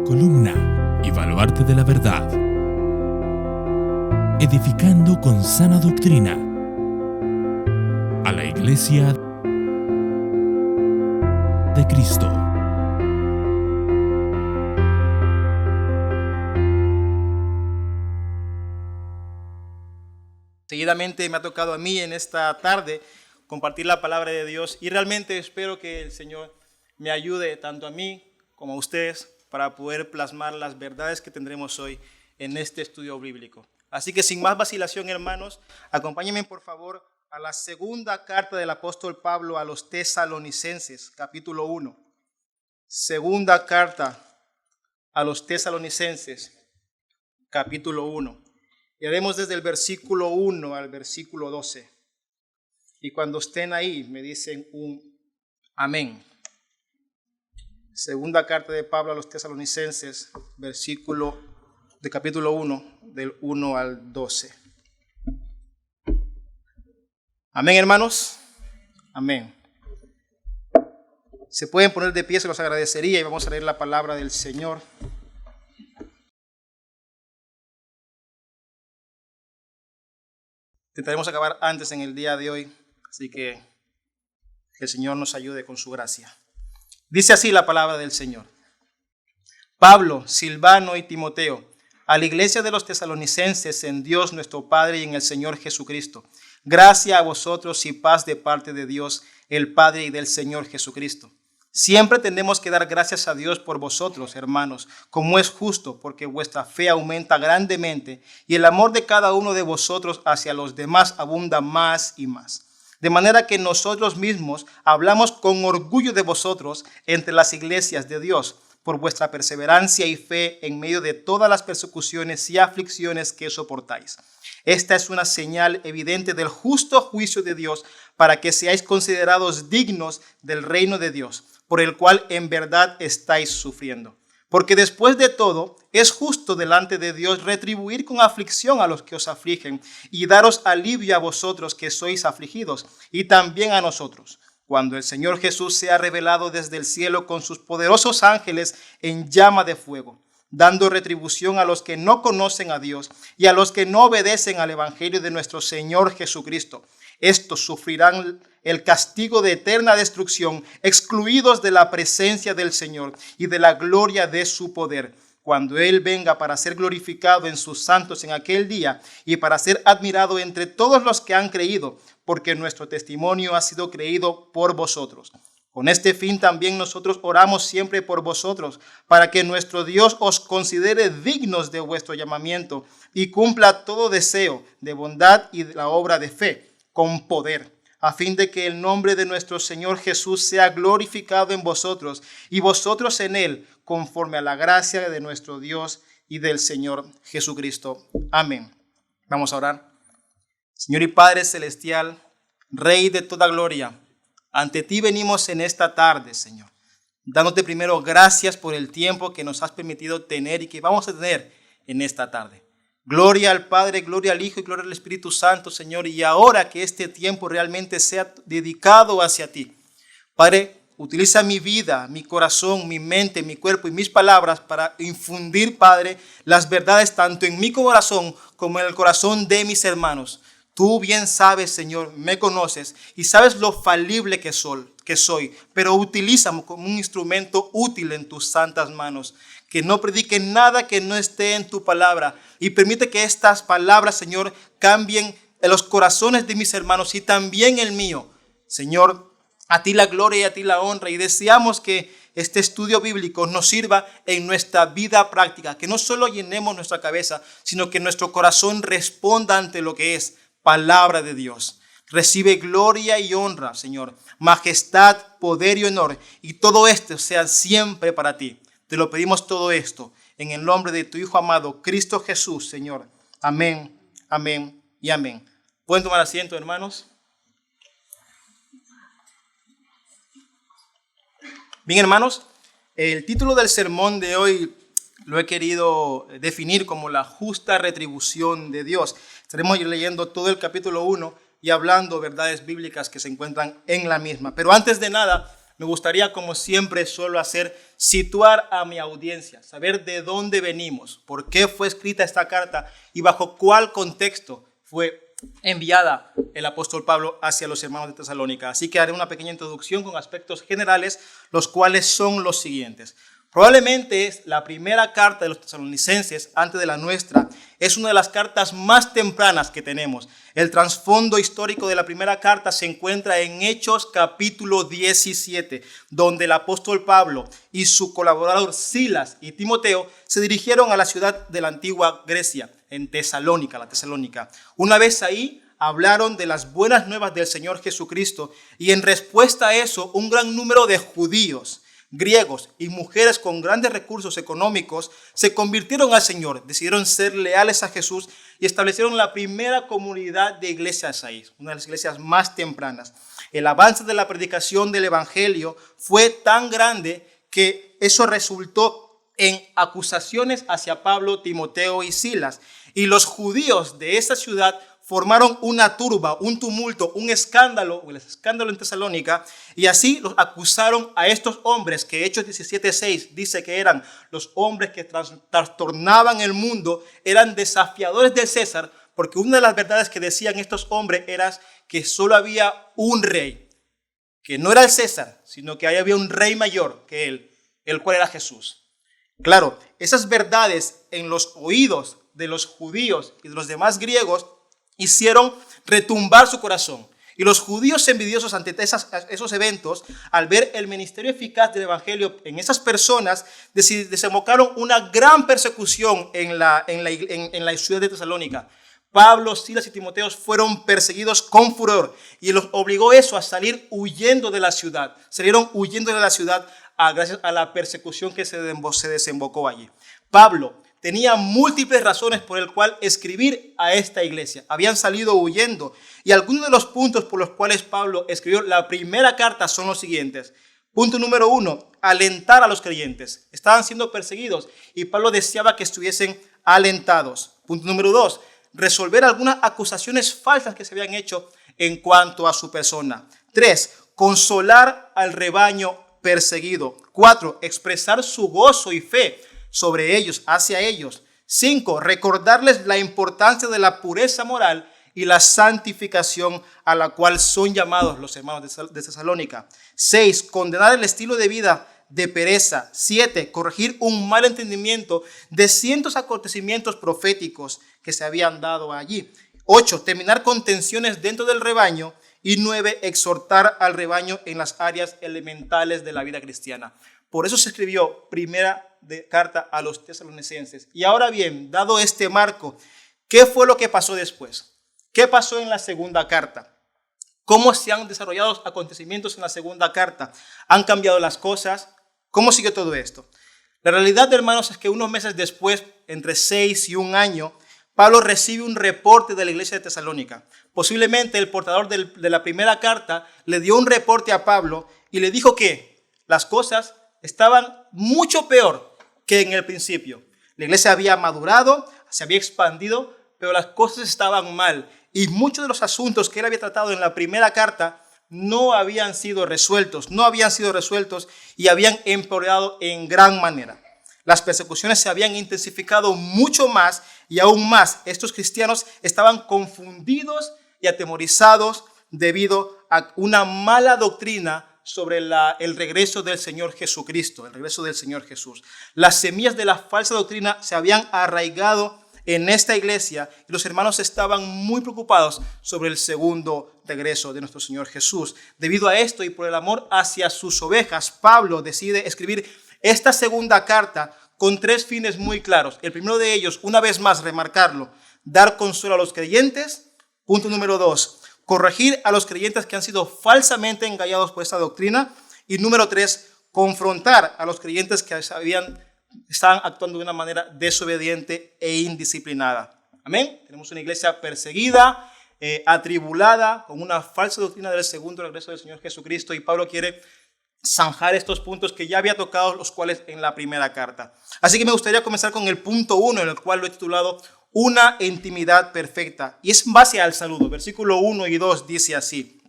columna y baluarte de la verdad, edificando con sana doctrina a la Iglesia de Cristo. Seguidamente me ha tocado a mí en esta tarde compartir la palabra de Dios y realmente espero que el Señor me ayude tanto a mí como a ustedes para poder plasmar las verdades que tendremos hoy en este estudio bíblico. Así que sin más vacilación, hermanos, acompáñenme por favor a la segunda carta del apóstol Pablo a los Tesalonicenses, capítulo 1. Segunda carta a los Tesalonicenses, capítulo 1. Y haremos desde el versículo 1 al versículo 12. Y cuando estén ahí, me dicen un amén. Segunda carta de Pablo a los Tesalonicenses, capítulo 1, del 1 al 12. Amén, hermanos. Amén. Se pueden poner de pie, se los agradecería, y vamos a leer la palabra del Señor. Intentaremos acabar antes en el día de hoy, así que el Señor nos ayude con su gracia. Dice así la palabra del Señor. Pablo, Silvano y Timoteo, a la iglesia de los tesalonicenses en Dios nuestro Padre y en el Señor Jesucristo. Gracia a vosotros y paz de parte de Dios, el Padre y del Señor Jesucristo. Siempre tenemos que dar gracias a Dios por vosotros, hermanos, como es justo, porque vuestra fe aumenta grandemente y el amor de cada uno de vosotros hacia los demás abunda más y más. De manera que nosotros mismos hablamos con orgullo de vosotros entre las iglesias de Dios, por vuestra perseverancia y fe en medio de todas las persecuciones y aflicciones que soportáis. Esta es una señal evidente del justo juicio de Dios para que seáis considerados dignos del reino de Dios, por el cual en verdad estáis sufriendo. Porque después de todo, es justo delante de Dios retribuir con aflicción a los que os afligen y daros alivio a vosotros que sois afligidos y también a nosotros, cuando el Señor Jesús sea revelado desde el cielo con sus poderosos ángeles en llama de fuego, dando retribución a los que no conocen a Dios y a los que no obedecen al evangelio de nuestro Señor Jesucristo. Estos sufrirán el castigo de eterna destrucción, excluidos de la presencia del Señor y de la gloria de su poder, cuando Él venga para ser glorificado en sus santos en aquel día y para ser admirado entre todos los que han creído, porque nuestro testimonio ha sido creído por vosotros. Con este fin también nosotros oramos siempre por vosotros, para que nuestro Dios os considere dignos de vuestro llamamiento y cumpla todo deseo de bondad y de la obra de fe, con poder, a fin de que el nombre de nuestro Señor Jesús sea glorificado en vosotros y vosotros en Él, conforme a la gracia de nuestro Dios y del Señor Jesucristo. Amén. Vamos a orar. Señor y Padre celestial, Rey de toda gloria, ante ti venimos en esta tarde, Señor, dándote primero gracias por el tiempo que nos has permitido tener y que vamos a tener en esta tarde. Gloria al Padre, gloria al Hijo y gloria al Espíritu Santo, Señor. Y ahora que este tiempo realmente sea dedicado hacia ti, Padre, utiliza mi vida, mi corazón, mi mente, mi cuerpo y mis palabras para infundir, Padre, las verdades tanto en mi corazón como en el corazón de mis hermanos. Tú bien sabes, Señor, me conoces y sabes lo falible que soy, pero utilízame como un instrumento útil en tus santas manos. Que no predique nada que no esté en tu palabra y permite que estas palabras, Señor, cambien en los corazones de mis hermanos y también el mío. Señor, a ti la gloria y a ti la honra, y deseamos que este estudio bíblico nos sirva en nuestra vida práctica, que no solo llenemos nuestra cabeza, sino que nuestro corazón responda ante lo que es palabra de Dios. Recibe gloria y honra, Señor, majestad, poder y honor, y todo esto sea siempre para ti. Te lo pedimos todo esto en el nombre de tu Hijo amado, Cristo Jesús, Señor. Amén, amén y amén. ¿Pueden tomar asiento, hermanos? Bien, hermanos, el título del sermón de hoy lo he querido definir como la justa retribución de Dios. Estaremos leyendo todo el capítulo 1 y hablando verdades bíblicas que se encuentran en la misma. Pero antes de nada, me gustaría, como siempre suelo hacer, situar a mi audiencia, saber de dónde venimos, por qué fue escrita esta carta y bajo cuál contexto fue enviada el apóstol Pablo hacia los hermanos de Tesalónica. Así que haré una pequeña introducción con aspectos generales, los cuales son los siguientes. Probablemente es la primera carta de los tesalonicenses, antes de la nuestra, es una de las cartas más tempranas que tenemos. El trasfondo histórico de la primera carta se encuentra en Hechos capítulo 17, donde el apóstol Pablo y su colaborador Silas y Timoteo se dirigieron a la ciudad de la antigua Grecia, en Tesalónica, la Tesalónica. Una vez ahí, hablaron de las buenas nuevas del Señor Jesucristo y en respuesta a eso, un gran número de judíos, griegos y mujeres con grandes recursos económicos se convirtieron al Señor, decidieron ser leales a Jesús y establecieron la primera comunidad de iglesias ahí, una de las iglesias más tempranas. El avance de la predicación del evangelio fue tan grande que eso resultó en acusaciones hacia Pablo, Timoteo y Silas. Y los judíos de esa ciudad formaron una turba, un tumulto, un escándalo, el escándalo en Tesalónica, y así los acusaron a estos hombres, que Hechos 17:6 dice que eran los hombres que trastornaban el mundo, eran desafiadores del César, porque una de las verdades que decían estos hombres era que solo había un rey, que no era el César, sino que ahí había un rey mayor que él, el cual era Jesús. Claro, esas verdades en los oídos de los judíos y de los demás griegos hicieron retumbar su corazón. Y los judíos envidiosos ante esos eventos, al ver el ministerio eficaz del evangelio en esas personas, desembocaron una gran persecución en la ciudad de Tesalónica. Pablo, Silas y Timoteo fueron perseguidos con furor y los obligó eso a salir huyendo de la ciudad. Salieron huyendo de la ciudad gracias a la persecución que se desembocó allí. Pablo tenía múltiples razones por el cual escribir a esta iglesia. Habían salido huyendo y algunos de los puntos por los cuales Pablo escribió la primera carta son los siguientes. Punto número 1, alentar a los creyentes. Estaban siendo perseguidos y Pablo deseaba que estuviesen alentados. Punto número 2, resolver algunas acusaciones falsas que se habían hecho en cuanto a su persona. 3, consolar al rebaño perseguido. 4, expresar su gozo y fe sobre ellos, hacia ellos. 5, recordarles la importancia de la pureza moral y la santificación a la cual son llamados los hermanos de Tesalónica. 6, condenar el estilo de vida de pereza. 7, corregir un mal entendimiento de cientos acontecimientos proféticos que se habían dado allí. 8, terminar con tensiones dentro del rebaño. Y 9, exhortar al rebaño en las áreas elementales de la vida cristiana. Por eso se escribió primera carta a los tesalonicenses. Y ahora bien, dado este marco, ¿qué fue lo que pasó después? ¿Qué pasó en la segunda carta? ¿Cómo se han desarrollado los acontecimientos en la segunda carta? ¿Han cambiado las cosas? ¿Cómo siguió todo esto? La realidad, hermanos, es que unos meses después, entre 6 y 1 año, Pablo recibe un reporte de la iglesia de Tesalónica. Posiblemente el portador de la primera carta le dio un reporte a Pablo y le dijo que las cosas estaban mucho peor que en el principio. La iglesia había madurado, se había expandido, pero las cosas estaban mal. Y muchos de los asuntos que él había tratado en la primera carta no habían sido resueltos y habían empeorado en gran manera. Las persecuciones se habían intensificado mucho más y aún más. Estos cristianos estaban confundidos y atemorizados debido a una mala doctrina sobre el regreso del Señor Jesucristo, el regreso del Señor Jesús. Las semillas de la falsa doctrina se habían arraigado en esta iglesia y los hermanos estaban muy preocupados sobre el segundo regreso de nuestro Señor Jesús. Debido a esto y por el amor hacia sus ovejas, Pablo decide escribir esta segunda carta con 3 fines muy claros. El primero de ellos, una vez más, remarcarlo, dar consuelo a los creyentes. Punto número 2, corregir a los creyentes que han sido falsamente engañados por esta doctrina. Y número 3, confrontar a los creyentes que estaban actuando de una manera desobediente e indisciplinada. Amén. Tenemos una iglesia perseguida, atribulada, con una falsa doctrina del segundo regreso del Señor Jesucristo. Y Pablo quiere zanjar estos puntos que ya había tocado, los cuales en la primera carta. Así que me gustaría comenzar con el punto 1, en el cual lo he titulado Una intimidad perfecta. Y es en base al saludo. Versículo 1 y 2 dice así: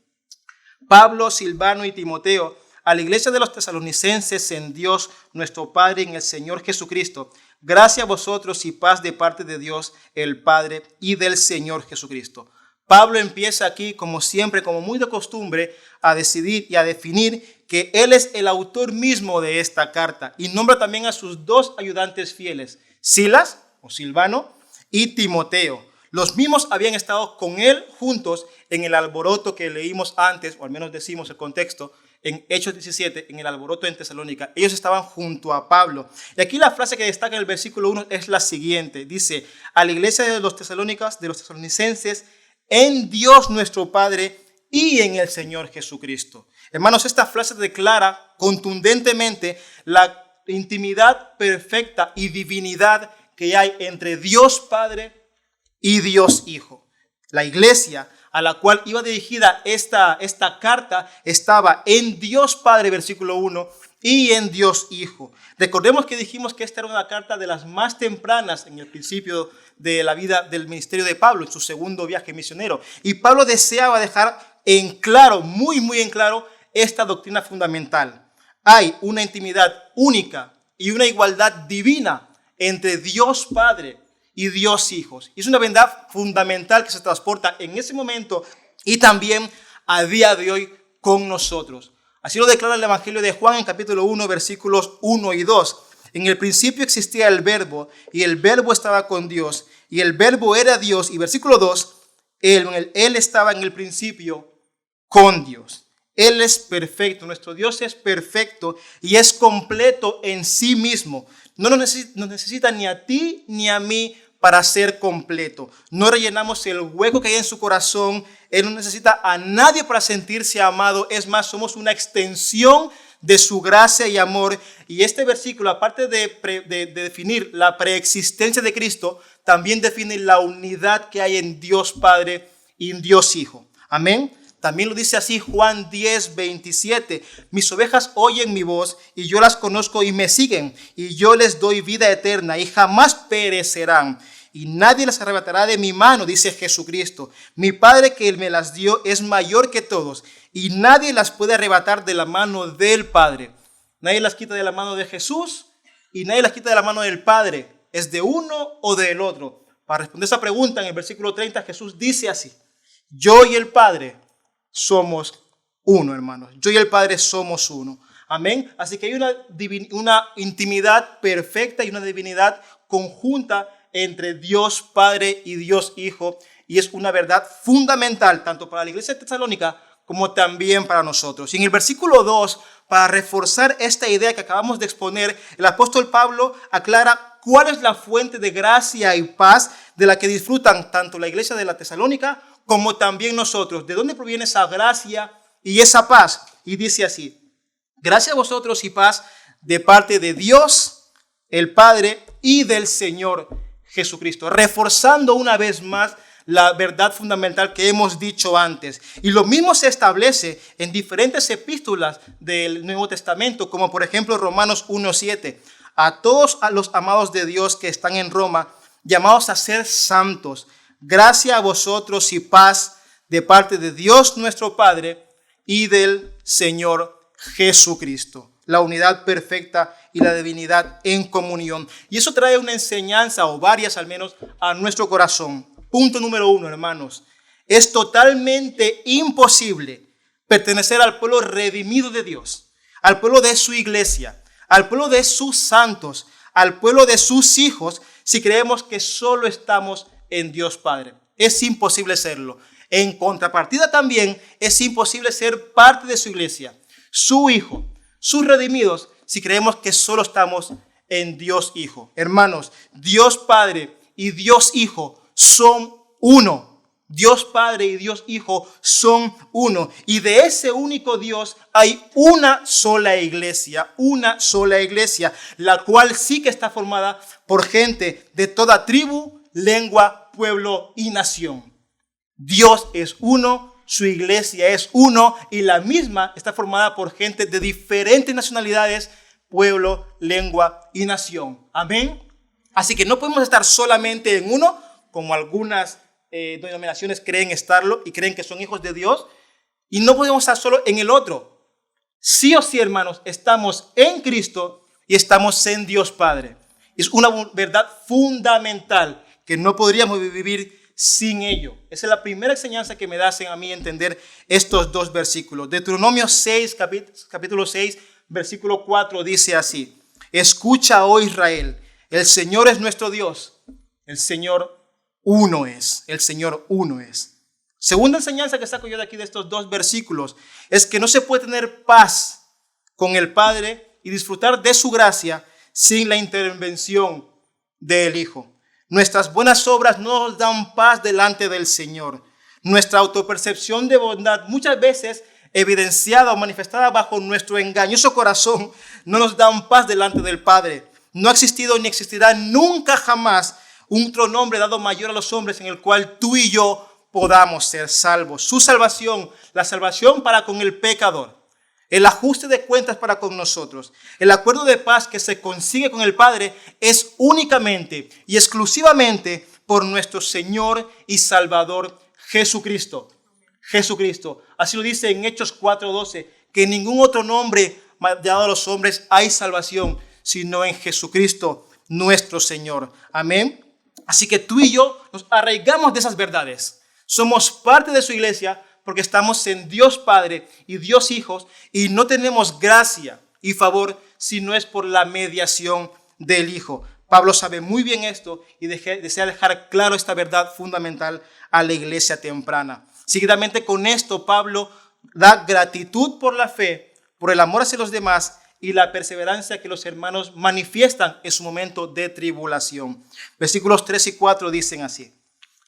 Pablo, Silvano y Timoteo, a la iglesia de los tesalonicenses en Dios nuestro Padre y en el Señor Jesucristo. Gracia a vosotros y paz de parte de Dios el Padre y del Señor Jesucristo. Pablo empieza aquí, como siempre, como muy de costumbre, a decidir y a definir que él es el autor mismo de esta carta y nombra también a sus dos ayudantes fieles, Silas o Silvano y Timoteo. Los mismos habían estado con él juntos en el alboroto que leímos antes, o al menos decimos el contexto, en Hechos 17, en el alboroto en Tesalónica. Ellos estaban junto a Pablo. Y aquí la frase que destaca en el versículo 1 es la siguiente. Dice, a la iglesia de los tesalonicenses, en Dios nuestro Padre y en el Señor Jesucristo. Hermanos, esta frase declara contundentemente la intimidad perfecta y divinidad que hay entre Dios Padre y Dios Hijo. La iglesia a la cual iba dirigida esta carta estaba en Dios Padre, versículo 1, y en Dios Hijo. Recordemos que dijimos que esta era una carta de las más tempranas en el principio de la vida del ministerio de Pablo, en su segundo viaje misionero. Y Pablo deseaba dejar en claro, muy en claro, esta doctrina fundamental. Hay una intimidad única y una igualdad divina entre Dios Padre y Dios Hijo. Y es una verdad fundamental que se transporta en ese momento y también a día de hoy con nosotros. Así lo declara el Evangelio de Juan en capítulo 1, versículos 1 y 2. En el principio existía el Verbo, y el Verbo estaba con Dios, y el Verbo era Dios. Y versículo 2, Él estaba en el principio con Dios. Él es perfecto, nuestro Dios es perfecto y es completo en sí mismo. No nos necesita ni a ti ni a mí para ser completo. No rellenamos el hueco que hay en su corazón. Él no necesita a nadie para sentirse amado. Es más, somos una extensión de su gracia y amor. Y este versículo, aparte de definir la preexistencia de Cristo, también define la unidad que hay en Dios Padre y en Dios Hijo. Amén. También lo dice así Juan 10, 27. Mis ovejas oyen mi voz y yo las conozco y me siguen. Y yo les doy vida eterna y jamás perecerán. Y nadie las arrebatará de mi mano, dice Jesucristo. Mi Padre que me las dio es mayor que todos. Y nadie las puede arrebatar de la mano del Padre. Nadie las quita de la mano de Jesús y nadie las quita de la mano del Padre. Es de uno o del otro. Para responder esa pregunta, en el versículo 30 Jesús dice así. Yo y el Padre somos uno, hermanos. Yo y el Padre somos uno. Amén. Así que hay una intimidad perfecta y una divinidad conjunta entre Dios Padre y Dios Hijo. Y es una verdad fundamental tanto para la iglesia de Tesalónica como también para nosotros. Y en el versículo 2, para reforzar esta idea que acabamos de exponer, el apóstol Pablo aclara cuál es la fuente de gracia y paz de la que disfrutan tanto la iglesia de la Tesalónica como también nosotros. ¿De dónde proviene esa gracia y esa paz? Y dice así: gracia a vosotros y paz de parte de Dios, el Padre y del Señor Jesucristo. Reforzando una vez más la verdad fundamental que hemos dicho antes. Y lo mismo se establece en diferentes epístolas del Nuevo Testamento, como por ejemplo Romanos 1:7. A todos a los amados de Dios que están en Roma, llamados a ser santos, gracia a vosotros y paz de parte de Dios nuestro Padre y del Señor Jesucristo. La unidad perfecta y la divinidad en comunión. Y eso trae una enseñanza, o varias al menos, a nuestro corazón. Punto número 1, hermanos. Es totalmente imposible pertenecer al pueblo redimido de Dios, al pueblo de su iglesia, al pueblo de sus santos, al pueblo de sus hijos, si creemos que solo estamos en Dios Padre. Es imposible serlo. En contrapartida también es imposible ser parte de su iglesia, su hijo, sus redimidos, si creemos que solo estamos en Dios Hijo. Hermanos, Dios Padre y Dios Hijo son uno. Dios Padre y Dios Hijo son uno. Y de ese único Dios hay una sola iglesia, la cual sí que está formada por gente de toda tribu, lengua, pueblo y nación. Dios es uno, su iglesia es uno y la misma está formada por gente de diferentes nacionalidades, pueblo, lengua y nación. Amén. Así que no podemos estar solamente en uno, como algunas denominaciones creen estarlo y creen que son hijos de Dios, y no podemos estar solo en el otro. Sí o sí, hermanos, estamos en Cristo y estamos en Dios Padre. Es una verdad fundamental que no podríamos vivir sin ello. Esa es la primera enseñanza que me da a mí entender estos dos versículos. Deuteronomio 6, capítulo 6, versículo 4 dice así: escucha, oh Israel, el Señor es nuestro Dios, el Señor uno es, el Señor uno es. Segunda enseñanza que saco yo de aquí de estos dos versículos es que no se puede tener paz con el Padre y disfrutar de su gracia sin la intervención del Hijo. Nuestras buenas obras no nos dan paz delante del Señor. Nuestra autopercepción de bondad, muchas veces evidenciada o manifestada bajo nuestro engañoso corazón, no nos dan paz delante del Padre. No ha existido ni existirá nunca jamás un otro nombre dado mayor a los hombres en el cual tú y yo podamos ser salvos. Su salvación, la salvación para con el pecador, el ajuste de cuentas para con nosotros, el acuerdo de paz que se consigue con el Padre es únicamente y exclusivamente por nuestro Señor y Salvador Jesucristo. Jesucristo. Así lo dice en Hechos 4:12, que en ningún otro nombre dado a los hombres hay salvación, sino en Jesucristo nuestro Señor. Amén. Así que tú y yo nos arraigamos de esas verdades. Somos parte de su iglesia porque estamos en Dios Padre y Dios Hijos y no tenemos gracia y favor si no es por la mediación del Hijo. Pablo sabe muy bien esto y desea dejar claro esta verdad fundamental a la iglesia temprana. Seguidamente con esto Pablo da gratitud por la fe, por el amor hacia los demás y la perseverancia que los hermanos manifiestan en su momento de tribulación. Versículos 3 y 4 dicen así: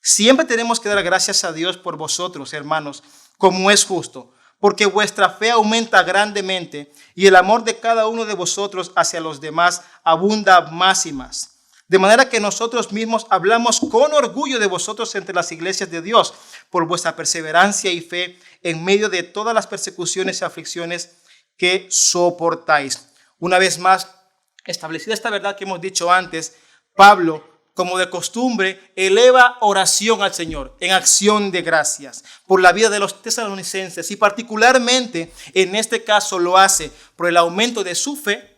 siempre tenemos que dar gracias a Dios por vosotros, hermanos, como es justo, porque vuestra fe aumenta grandemente y el amor de cada uno de vosotros hacia los demás abunda más y más. De manera que nosotros mismos hablamos con orgullo de vosotros entre las iglesias de Dios por vuestra perseverancia y fe en medio de todas las persecuciones y aflicciones que soportáis. Una vez más, establecida esta verdad que hemos dicho antes, Pablo, como de costumbre, eleva oración al Señor en acción de gracias por la vida de los tesalonicenses y particularmente en este caso lo hace por el aumento de su fe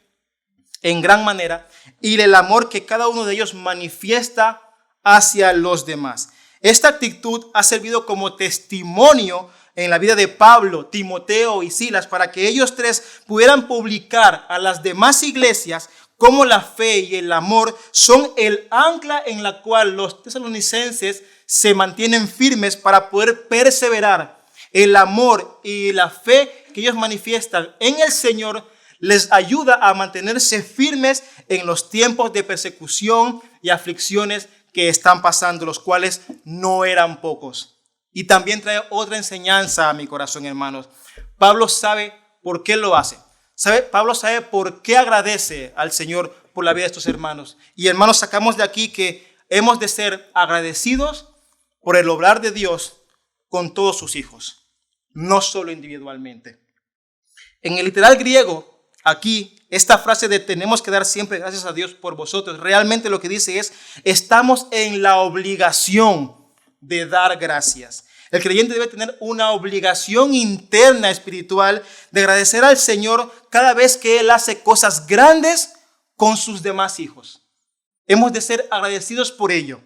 en gran manera y el amor que cada uno de ellos manifiesta hacia los demás. Esta actitud ha servido como testimonio en la vida de Pablo, Timoteo y Silas para que ellos tres pudieran publicar a las demás iglesias cómo la fe y el amor son el ancla en la cual los tesalonicenses se mantienen firmes para poder perseverar. El amor y la fe que ellos manifiestan en el Señor les ayuda a mantenerse firmes en los tiempos de persecución y aflicciones que están pasando, los cuales no eran pocos. Y también trae otra enseñanza a mi corazón, hermanos. Pablo sabe por qué lo hace. Pablo sabe por qué agradece al Señor por la vida de estos hermanos. Y hermanos, sacamos de aquí que hemos de ser agradecidos por el obrar de Dios con todos sus hijos, no solo individualmente. En el literal griego, aquí, esta frase de tenemos que dar siempre gracias a Dios por vosotros, realmente lo que dice es, estamos en la obligación de dar gracias. El creyente debe tener una obligación interna espiritual de agradecer al Señor cada vez que Él hace cosas grandes con sus demás hijos. Hemos de ser agradecidos por ello.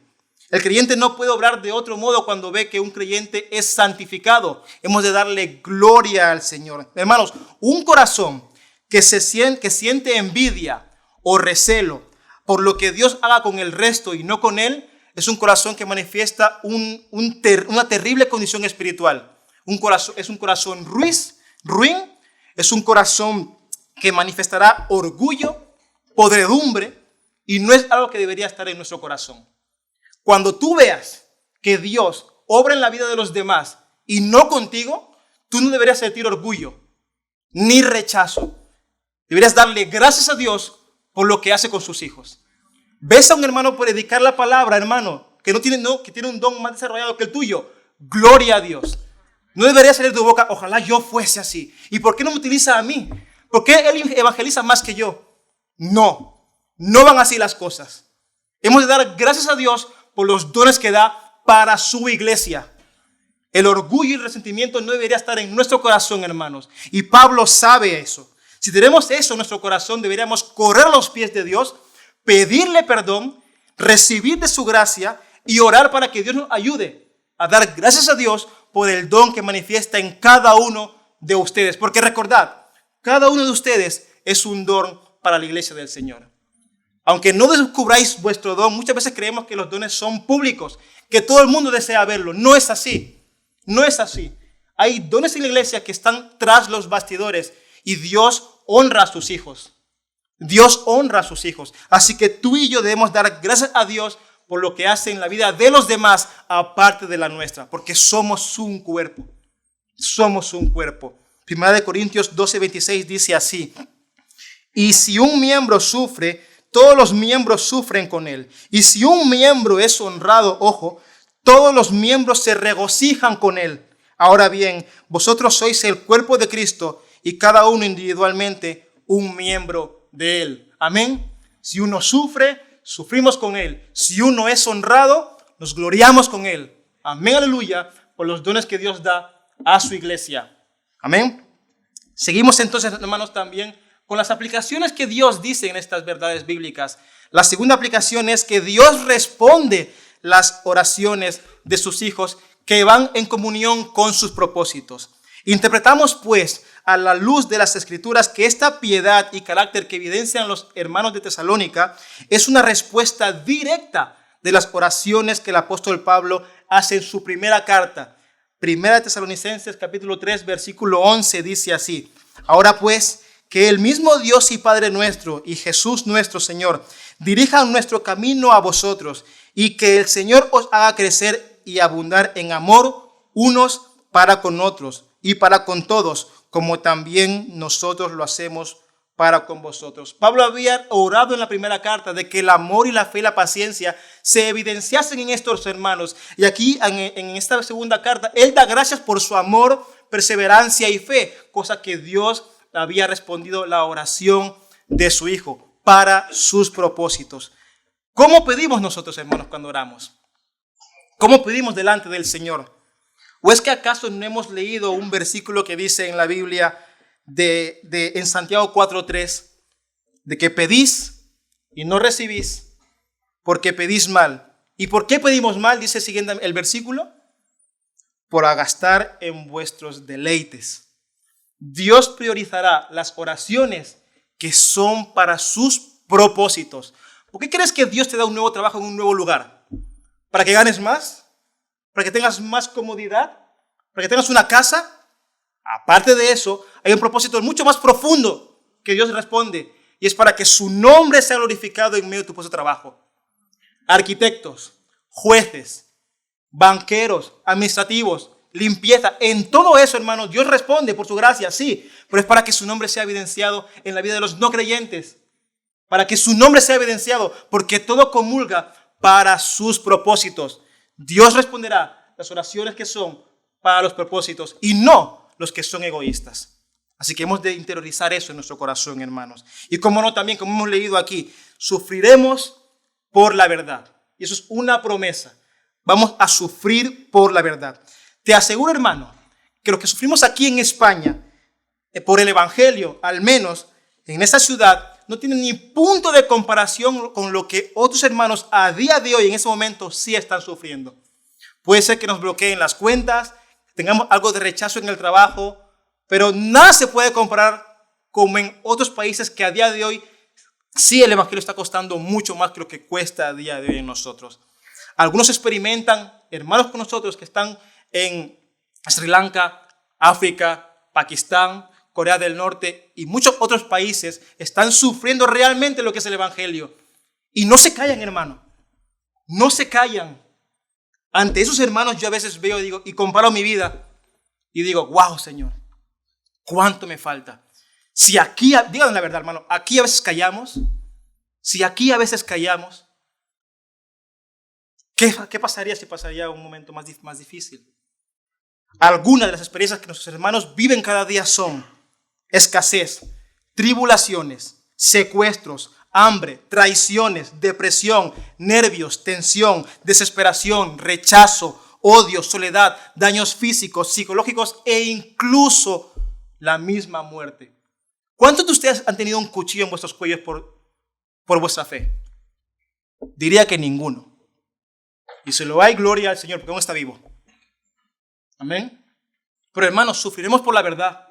El creyente no puede obrar de otro modo cuando ve que un creyente es santificado. Hemos de darle gloria al Señor. Hermanos, un corazón que siente envidia o recelo por lo que Dios haga con el resto y no con él, es un corazón que manifiesta una terrible condición espiritual. Es un corazón ruin, es un corazón que manifestará orgullo, podredumbre, y no es algo que debería estar en nuestro corazón. Cuando tú veas que Dios obra en la vida de los demás y no contigo, tú no deberías sentir orgullo ni rechazo. Deberías darle gracias a Dios por lo que hace con sus hijos. Ves a un hermano predicar la palabra, hermano, que tiene un don más desarrollado que el tuyo. Gloria a Dios. No debería salir de tu boca, ojalá yo fuese así. ¿Y por qué no me utiliza a mí? ¿Por qué él evangeliza más que yo? No van así las cosas. Hemos de dar gracias a Dios por los dones que da para su iglesia. El orgullo y el resentimiento no debería estar en nuestro corazón, hermanos. Y Pablo sabe eso. Si tenemos eso en nuestro corazón, deberíamos correr a los pies de Dios, pedirle perdón, recibir de su gracia y orar para que Dios nos ayude a dar gracias a Dios por el don que manifiesta en cada uno de ustedes. Porque recordad, cada uno de ustedes es un don para la iglesia del Señor. Aunque no descubráis vuestro don, muchas veces creemos que los dones son públicos, que todo el mundo desea verlo. No es así. No es así. Hay dones en la iglesia que están tras los bastidores y Dios honra a sus hijos. Dios honra a sus hijos. Así que tú y yo debemos dar gracias a Dios por lo que hace en la vida de los demás, aparte de la nuestra, porque somos un cuerpo. Somos un cuerpo. Primera de Corintios 12:26 dice así: y si un miembro sufre, todos los miembros sufren con él. Y si un miembro es honrado, ojo, todos los miembros se regocijan con él. Ahora bien, vosotros sois el cuerpo de Cristo y cada uno individualmente un miembro de él. Amén. Si uno sufre, sufrimos con él. Si uno es honrado, nos gloriamos con él. Amén, aleluya, por los dones que Dios da a su iglesia. Amén. Seguimos entonces, hermanos, también con las aplicaciones que Dios dice en estas verdades bíblicas. La segunda aplicación es que Dios responde las oraciones de sus hijos que van en comunión con sus propósitos. Interpretamos, pues, a la luz de las Escrituras que esta piedad y carácter que evidencian los hermanos de Tesalónica es una respuesta directa de las oraciones que el apóstol Pablo hace en su primera carta. Primera de Tesalonicenses, capítulo 3, versículo 11, dice así: ahora pues, que el mismo Dios y Padre nuestro y Jesús nuestro Señor dirijan nuestro camino a vosotros y que el Señor os haga crecer y abundar en amor unos para con otros y para con todos, como también nosotros lo hacemos para con vosotros. Pablo había orado en la primera carta de que el amor y la fe y la paciencia se evidenciasen en estos hermanos. Y aquí en esta segunda carta, él da gracias por su amor, perseverancia y fe, cosa que Dios había respondido la oración de su Hijo para sus propósitos. ¿Cómo pedimos nosotros, hermanos, cuando oramos? ¿Cómo pedimos delante del Señor? ¿O es que acaso no hemos leído un versículo que dice en la Biblia en Santiago 4:3 de que pedís y no recibís porque pedís mal? ¿Y por qué pedimos mal? Dice siguiente el versículo: por agastar en vuestros deleites. Dios priorizará las oraciones que son para sus propósitos. ¿Por qué crees que Dios te da un nuevo trabajo en un nuevo lugar? ¿Para que ganes más? ¿Para que tengas más comodidad? ¿Para que tengas una casa? Aparte de eso, hay un propósito mucho más profundo que Dios responde, y es para que su nombre sea glorificado en medio de tu puesto de trabajo. Arquitectos, jueces, banqueros, administrativos, limpieza, en todo eso, hermanos, Dios responde por su gracia, sí, pero es para que su nombre sea evidenciado en la vida de los no creyentes, para que su nombre sea evidenciado, porque todo comulga para sus propósitos. Dios responderá las oraciones que son para los propósitos y no los que son egoístas. Así que hemos de interiorizar eso en nuestro corazón, hermanos. Y como no, también, como hemos leído aquí, sufriremos por la verdad. Y eso es una promesa. Vamos a sufrir por la verdad. Te aseguro, hermano, que lo que sufrimos aquí en España, por el Evangelio, al menos en esta ciudad, no tiene ni punto de comparación con lo que otros hermanos a día de hoy, en ese momento, sí están sufriendo. Puede ser que nos bloqueen las cuentas, tengamos algo de rechazo en el trabajo, pero nada se puede comparar como en otros países que a día de hoy sí el Evangelio está costando mucho más que lo que cuesta a día de hoy en nosotros. Algunos experimentan, hermanos con nosotros que están en Sri Lanka, África, Pakistán, Corea del Norte y muchos otros países, están sufriendo realmente lo que es el Evangelio. Y no se callan, hermano. No se callan. Ante esos hermanos yo a veces veo y comparo mi vida y digo, wow, Señor, ¿cuánto me falta? Si aquí, díganme la verdad, hermano, aquí a veces callamos, ¿qué pasaría si pasaría un momento más difícil? Algunas de las experiencias que nuestros hermanos viven cada día son escasez, tribulaciones, secuestros, hambre, traiciones, depresión, nervios, tensión, desesperación, rechazo, odio, soledad, daños físicos, psicológicos e incluso la misma muerte. ¿Cuántos de ustedes han tenido un cuchillo en vuestros cuellos por vuestra fe? Diría que ninguno. Y se lo hay gloria al Señor porque aún está vivo. Amén. Pero hermanos, sufriremos por la verdad.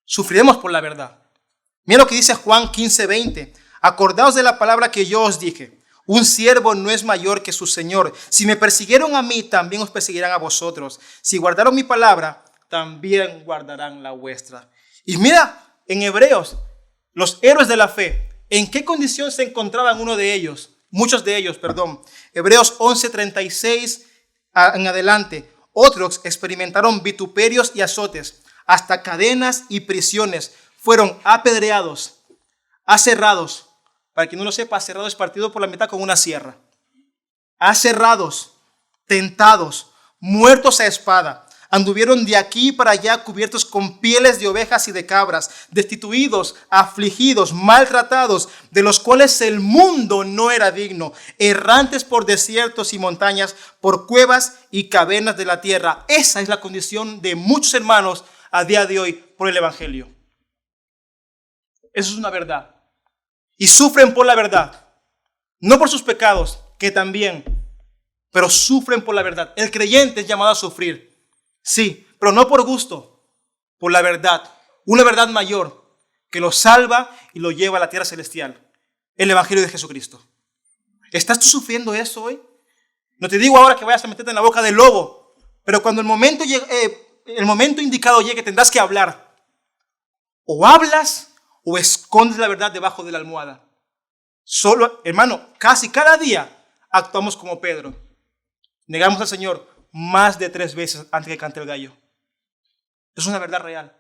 Sufriremos por la verdad. Mira lo que dice Juan 15:20. Acordaos de la palabra que yo os dije. Un siervo no es mayor que su Señor. Si me persiguieron a mí, también os perseguirán a vosotros. Si guardaron mi palabra, también guardarán la vuestra. Y mira, en Hebreos, los héroes de la fe, ¿en qué condición se encontraban muchos de ellos? Hebreos 11:36 en adelante. Otros experimentaron vituperios y azotes, hasta cadenas y prisiones. Fueron apedreados, aserrados. Para quien no lo sepa, aserrado es partido por la mitad con una sierra. Aserrados, tentados, muertos a espada. Anduvieron de aquí para allá cubiertos con pieles de ovejas y de cabras, destituidos, afligidos, maltratados, de los cuales el mundo no era digno, errantes por desiertos y montañas, por cuevas y cavernas de la tierra. Esa es la condición de muchos hermanos a día de hoy por el Evangelio. Eso es una verdad. Y sufren por la verdad, no por sus pecados, que también, pero sufren por la verdad. El creyente es llamado a sufrir. Sí, pero no por gusto, por la verdad. Una verdad mayor que lo salva y lo lleva a la tierra celestial. El Evangelio de Jesucristo. ¿Estás tú sufriendo eso hoy? No te digo ahora que vayas a meterte en la boca del lobo, pero cuando el momento indicado llegue tendrás que hablar. O hablas o escondes la verdad debajo de la almohada. Solo, hermano, casi cada día actuamos como Pedro. Negamos al Señor más de 3 veces antes que cante el gallo. Es una verdad real.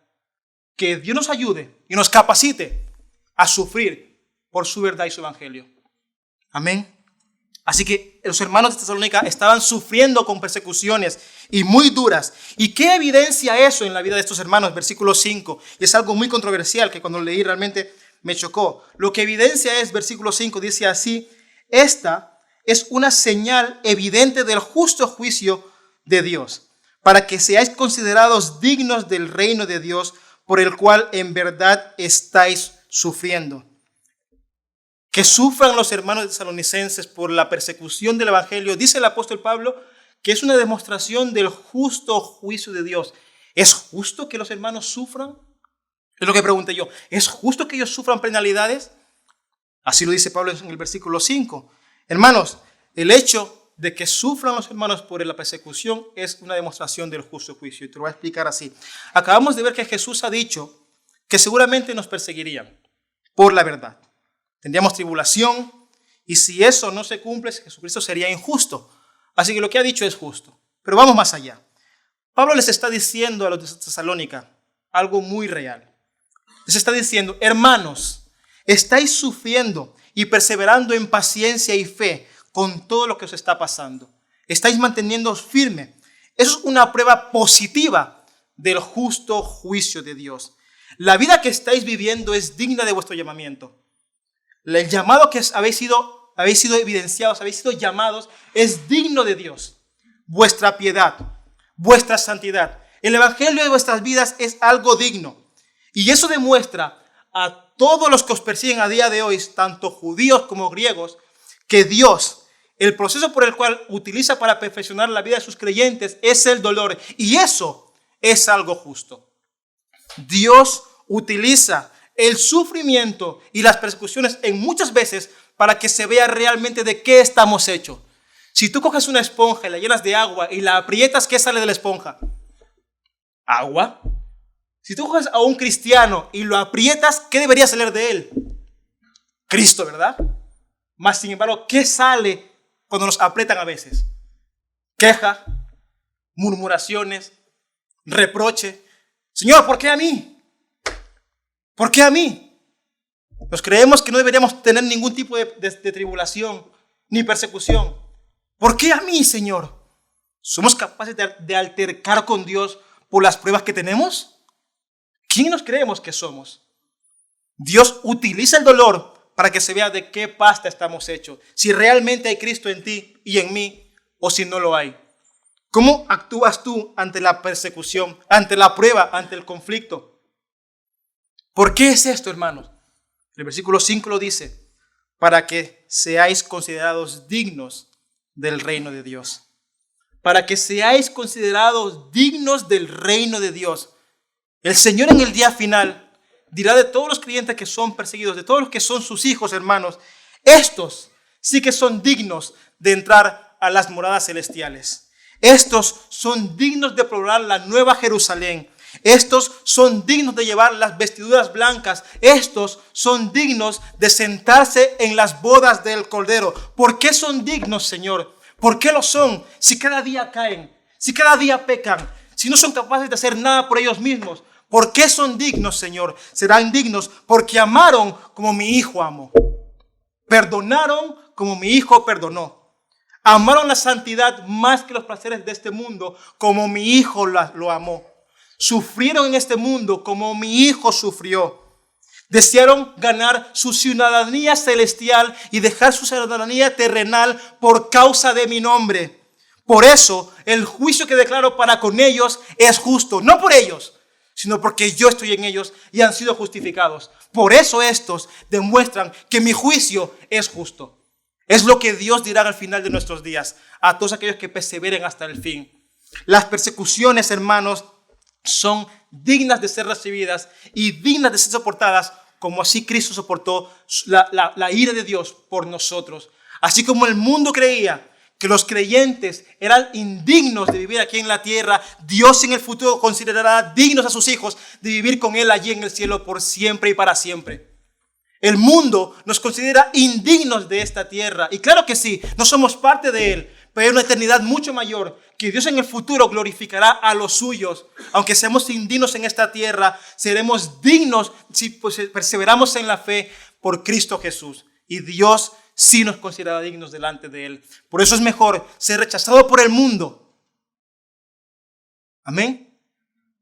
Que Dios nos ayude y nos capacite a sufrir por su verdad y su evangelio. Amén. Así que los hermanos de Tesalónica estaban sufriendo con persecuciones y muy duras. ¿Y qué evidencia eso en la vida de estos hermanos? Versículo 5. Y es algo muy controversial que cuando leí realmente me chocó. Lo que evidencia es, versículo 5, dice así: esta es una señal evidente del justo juicio de Dios, para que seáis considerados dignos del reino de Dios, por el cual en verdad estáis sufriendo. Que sufran los hermanos tesalonicenses por la persecución del evangelio, dice el apóstol Pablo, que es una demostración del justo juicio de Dios. ¿Es justo que los hermanos sufran? Es lo que pregunté yo. ¿Es justo que ellos sufran penalidades? Así lo dice Pablo en el versículo 5. Hermanos, el hecho de que sufran los hermanos por la persecución es una demostración del justo juicio. Y te lo voy a explicar así. Acabamos de ver que Jesús ha dicho que seguramente nos perseguirían por la verdad. Tendríamos tribulación, y si eso no se cumple, Jesucristo sería injusto. Así que lo que ha dicho es justo. Pero vamos más allá. Pablo les está diciendo a los de Tesalónica algo muy real. Les está diciendo: hermanos, estáis sufriendo y perseverando en paciencia y fe con todo lo que os está pasando. Estáis manteniéndoos firme. Eso es una prueba positiva del justo juicio de Dios. La vida que estáis viviendo es digna de vuestro llamamiento. El llamado que habéis sido evidenciados, habéis sido llamados, es digno de Dios. Vuestra piedad, vuestra santidad, el evangelio de vuestras vidas es algo digno. Y eso demuestra a todos los que os persiguen a día de hoy, tanto judíos como griegos, que Dios, el proceso por el cual utiliza para perfeccionar la vida de sus creyentes es el dolor. Y eso es algo justo. Dios utiliza el sufrimiento y las persecuciones en muchas veces para que se vea realmente de qué estamos hechos. Si tú coges una esponja y la llenas de agua y la aprietas, ¿qué sale de la esponja? Agua. Si tú coges a un cristiano y lo aprietas, ¿qué debería salir de él? Cristo, ¿verdad? Mas, sin embargo, ¿qué sale cuando nos aprietan a veces? Queja, murmuraciones, reproche. Señor, ¿por qué a mí? ¿Por qué a mí? Nos creemos que no deberíamos tener ningún tipo de tribulación ni persecución. ¿Por qué a mí, Señor? ¿Somos capaces de altercar con Dios por las pruebas que tenemos? ¿Quién nos creemos que somos? Dios utiliza el dolor para que se vea de qué pasta estamos hechos. Si realmente hay Cristo en ti y en mí, o si no lo hay. ¿Cómo actúas tú ante la persecución, ante la prueba, ante el conflicto? ¿Por qué es esto, hermanos? El versículo 5 lo dice, para que seáis considerados dignos del reino de Dios. Para que seáis considerados dignos del reino de Dios. El Señor en el día final dirá de todos los creyentes que son perseguidos, de todos los que son sus hijos, hermanos, estos sí que son dignos de entrar a las moradas celestiales. Estos son dignos de probar la nueva Jerusalén. Estos son dignos de llevar las vestiduras blancas. Estos son dignos de sentarse en las bodas del Cordero. ¿Por qué son dignos, Señor? ¿Por qué lo son? Si cada día caen, si cada día pecan, si no son capaces de hacer nada por ellos mismos. ¿Por qué son dignos, Señor? Serán dignos porque amaron como mi Hijo amó. Perdonaron como mi Hijo perdonó. Amaron la santidad más que los placeres de este mundo, como mi Hijo lo amó. Sufrieron en este mundo como mi Hijo sufrió. Desearon ganar su ciudadanía celestial y dejar su ciudadanía terrenal por causa de mi nombre. Por eso, el juicio que declaro para con ellos es justo. No por ellos, sino porque yo estoy en ellos y han sido justificados. Por eso estos demuestran que mi juicio es justo. Es lo que Dios dirá al final de nuestros días a todos aquellos que perseveren hasta el fin. Las persecuciones, hermanos, son dignas de ser recibidas y dignas de ser soportadas, como así Cristo soportó la ira de Dios por nosotros. Así como el mundo creía que los creyentes eran indignos de vivir aquí en la tierra, Dios en el futuro considerará dignos a sus hijos de vivir con Él allí en el cielo por siempre y para siempre. El mundo nos considera indignos de esta tierra. Y claro que sí, no somos parte de Él, pero hay una eternidad mucho mayor que Dios en el futuro glorificará a los suyos. Aunque seamos indignos en esta tierra, seremos dignos si perseveramos en la fe por Cristo Jesús. Y Dios sí nos considera dignos delante de Él. Por eso es mejor ser rechazado por el mundo. Amén.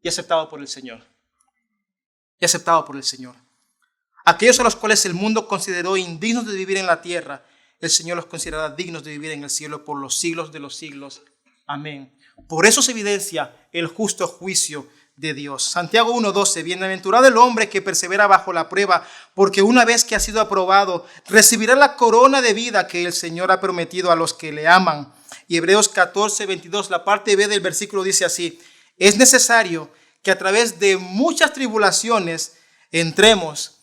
Y aceptado por el Señor. Y aceptado por el Señor. Aquellos a los cuales el mundo consideró indignos de vivir en la tierra, el Señor los considerará dignos de vivir en el cielo por los siglos de los siglos. Amén. Por eso se evidencia el justo juicio de Dios. Santiago 1:12, bienaventurado el hombre que persevera bajo la prueba, porque una vez que ha sido aprobado, recibirá la corona de vida que el Señor ha prometido a los que le aman. Y Hebreos 14:22, la parte B del versículo dice así, es necesario que a través de muchas tribulaciones entremos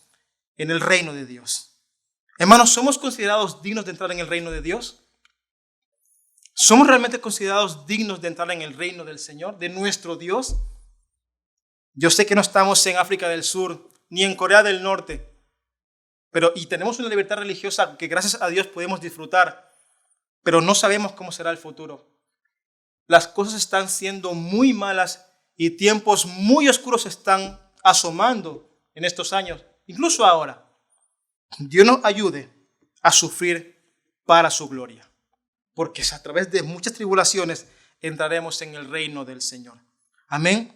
en el reino de Dios. Hermanos, ¿somos considerados dignos de entrar en el reino de Dios? ¿Somos realmente considerados dignos de entrar en el reino del Señor, de nuestro Dios? Yo sé que no estamos en África del Sur, ni en Corea del Norte, y tenemos una libertad religiosa que gracias a Dios podemos disfrutar, pero no sabemos cómo será el futuro. Las cosas están siendo muy malas y tiempos muy oscuros están asomando en estos años. Incluso ahora, Dios nos ayude a sufrir para su gloria, porque a través de muchas tribulaciones entraremos en el reino del Señor. Amén.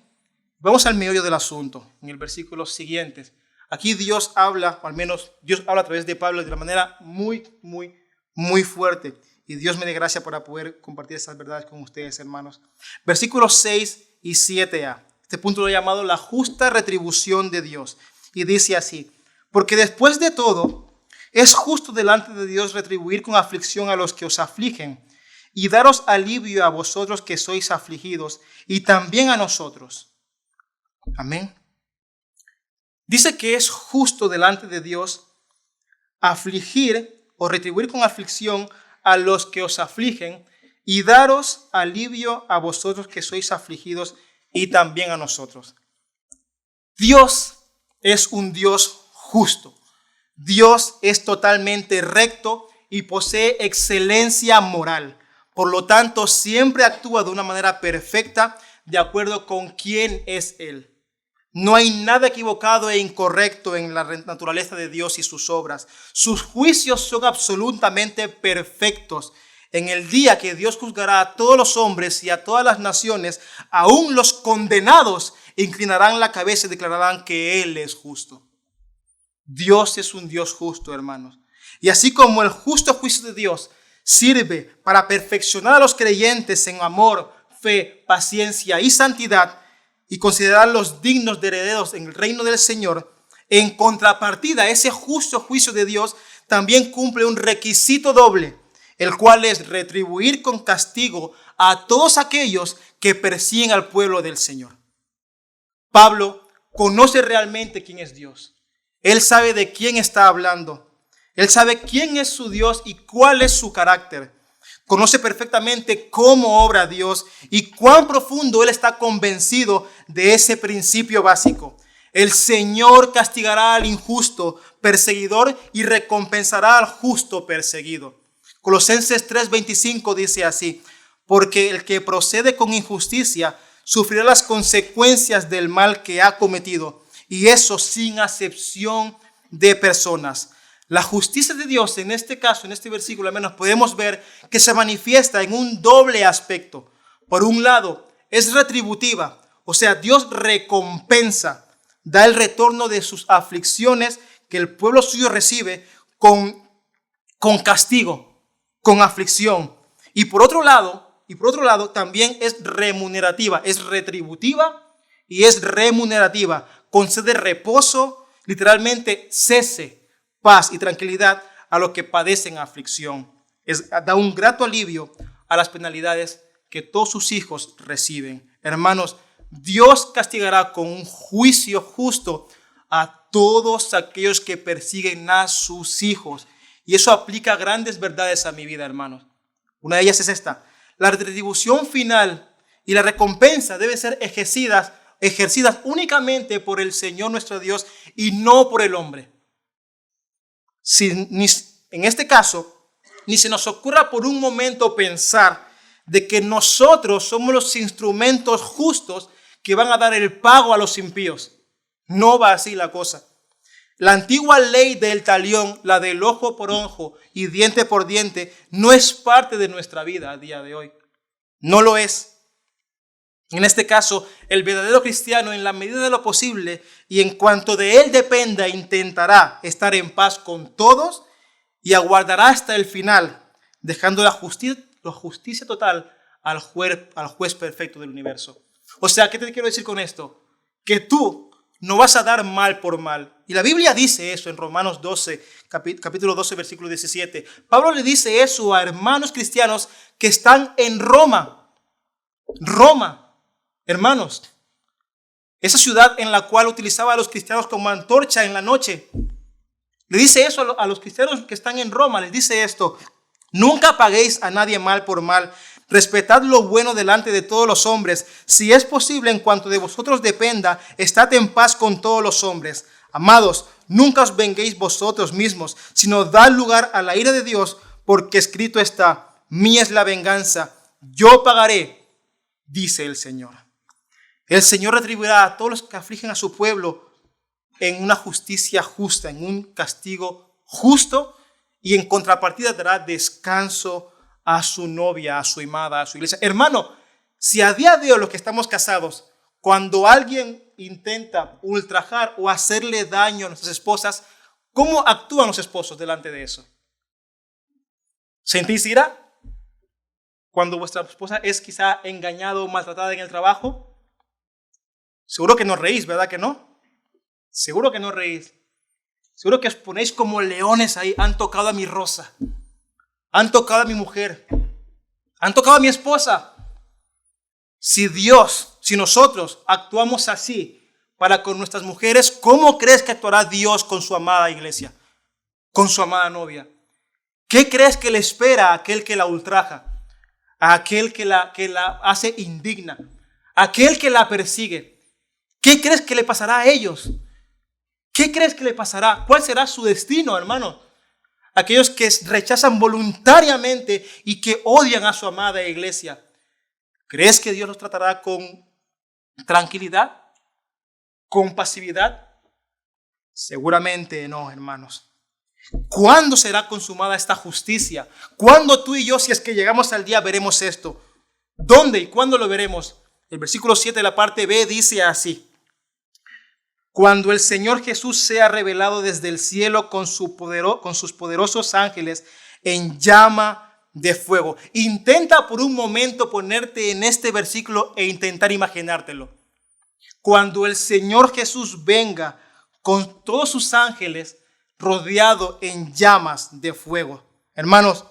Vamos al meollo del asunto, en el versículo siguiente. Aquí Dios habla, o al menos Dios habla a través de Pablo de una manera muy fuerte. Y Dios me dé gracia para poder compartir estas verdades con ustedes, hermanos. Versículos 6 y 7a. Este punto lo he llamado la justa retribución de Dios. Y dice así, porque después de todo, es justo delante de Dios retribuir con aflicción a los que os afligen y daros alivio a vosotros que sois afligidos y también a nosotros. Amén. Dice que es justo delante de Dios afligir o retribuir con aflicción a los que os afligen y daros alivio a vosotros que sois afligidos y también a nosotros. Dios es un Dios justo. Dios es totalmente recto y posee excelencia moral. Por lo tanto, siempre actúa de una manera perfecta de acuerdo con quién es Él. No hay nada equivocado e incorrecto en la naturaleza de Dios y sus obras. Sus juicios son absolutamente perfectos. En el día que Dios juzgará a todos los hombres y a todas las naciones, aún los condenados inclinarán la cabeza y declararán que Él es justo. Dios es un Dios justo, hermanos. Y así como el justo juicio de Dios sirve para perfeccionar a los creyentes en amor, fe, paciencia y santidad y considerarlos dignos de herederos en el reino del Señor, en contrapartida, ese justo juicio de Dios también cumple un requisito doble, el cual es retribuir con castigo a todos aquellos que persiguen al pueblo del Señor. Pablo conoce realmente quién es Dios. Él sabe de quién está hablando. Él sabe quién es su Dios y cuál es su carácter. Conoce perfectamente cómo obra Dios y cuán profundo Él está convencido de ese principio básico. El Señor castigará al injusto perseguidor y recompensará al justo perseguido. Colosenses 3:25 dice así: porque el que procede con injusticia sufrirá las consecuencias del mal que ha cometido, y eso sin acepción de personas. La justicia de Dios en este caso, en este versículo al menos, podemos ver que se manifiesta en un doble aspecto. Por un lado, es retributiva, o sea, Dios recompensa, da el retorno de sus aflicciones que el pueblo suyo recibe con castigo, con aflicción. Y por otro lado, también es remunerativa, es retributiva y es remunerativa. Concede reposo, literalmente cese, paz y tranquilidad a los que padecen aflicción. Da un grato alivio a las penalidades que todos sus hijos reciben. Hermanos, Dios castigará con un juicio justo a todos aquellos que persiguen a sus hijos. Y eso aplica grandes verdades a mi vida, hermanos. Una de ellas es esta: la retribución final y la recompensa deben ser ejercidas únicamente por el Señor nuestro Dios y no por el hombre. En este caso, ni se nos ocurra por un momento pensar de que nosotros somos los instrumentos justos que van a dar el pago a los impíos. No va así la cosa. La antigua ley del talión, la del ojo por ojo y diente por diente, no es parte de nuestra vida a día de hoy. No lo es. En este caso, el verdadero cristiano, en la medida de lo posible y en cuanto de él dependa, intentará estar en paz con todos y aguardará hasta el final, dejando la justicia total al juez perfecto del universo. O sea, ¿qué te quiero decir con esto? Que tú no vas a dar mal por mal. Y la Biblia dice eso en Romanos 12, capítulo 12, versículo 17. Pablo le dice eso a hermanos cristianos que están en Roma. Hermanos, esa ciudad en la cual utilizaba a los cristianos como antorcha en la noche. Le dice eso a los cristianos que están en Roma, les dice esto: nunca paguéis a nadie mal por mal, respetad lo bueno delante de todos los hombres. Si es posible, en cuanto de vosotros dependa, estad en paz con todos los hombres. Amados, nunca os venguéis vosotros mismos, sino dad lugar a la ira de Dios, porque escrito está: mía es la venganza, yo pagaré, dice el Señor. El Señor retribuirá a todos los que afligen a su pueblo en una justicia justa, en un castigo justo, y en contrapartida dará descanso a su novia, a su amada, a su iglesia. Hermano, si a día de hoy los que estamos casados, cuando alguien intenta ultrajar o hacerle daño a nuestras esposas, ¿cómo actúan los esposos delante de eso? ¿Sentís ira? Cuando vuestra esposa es quizá engañada o maltratada en el trabajo, seguro que no reís, ¿verdad que no? Seguro que no reís. Seguro que os ponéis como leones ahí. Han tocado a mi Rosa. Han tocado a mi mujer. Han tocado a mi esposa. Si nosotros actuamos así para con nuestras mujeres, ¿cómo crees que actuará Dios con su amada iglesia? Con su amada novia. ¿Qué crees que le espera a aquel que la ultraja? A aquel que la hace indigna, a aquel que la persigue. ¿Qué crees que le pasará a ellos? ¿Qué crees que le pasará? ¿Cuál será su destino, hermano? Aquellos que rechazan voluntariamente y que odian a su amada iglesia. ¿Crees que Dios los tratará con tranquilidad? ¿Con pasividad? Seguramente no, hermanos. ¿Cuándo será consumada esta justicia? ¿Cuándo tú y yo, si es que llegamos al día, veremos esto? ¿Dónde y cuándo lo veremos? El versículo 7 de la parte B dice así: cuando el Señor Jesús sea revelado desde el cielo con sus poderosos ángeles en llama de fuego. Intenta por un momento ponerte en este versículo e intentar imaginártelo. Cuando el Señor Jesús venga con todos sus ángeles rodeado en llamas de fuego. Hermanos,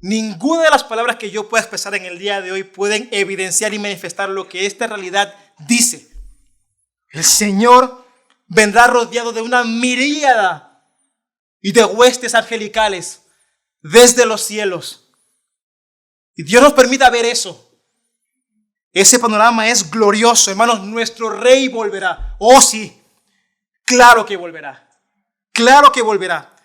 ninguna de las palabras que yo pueda expresar en el día de hoy pueden evidenciar y manifestar lo que esta realidad dice. El Señor vendrá rodeado de una miríada y de huestes angelicales desde los cielos. Y Dios nos permita ver eso. Ese panorama es glorioso, hermanos. Nuestro Rey volverá. Oh, sí. Claro que volverá. Claro que volverá.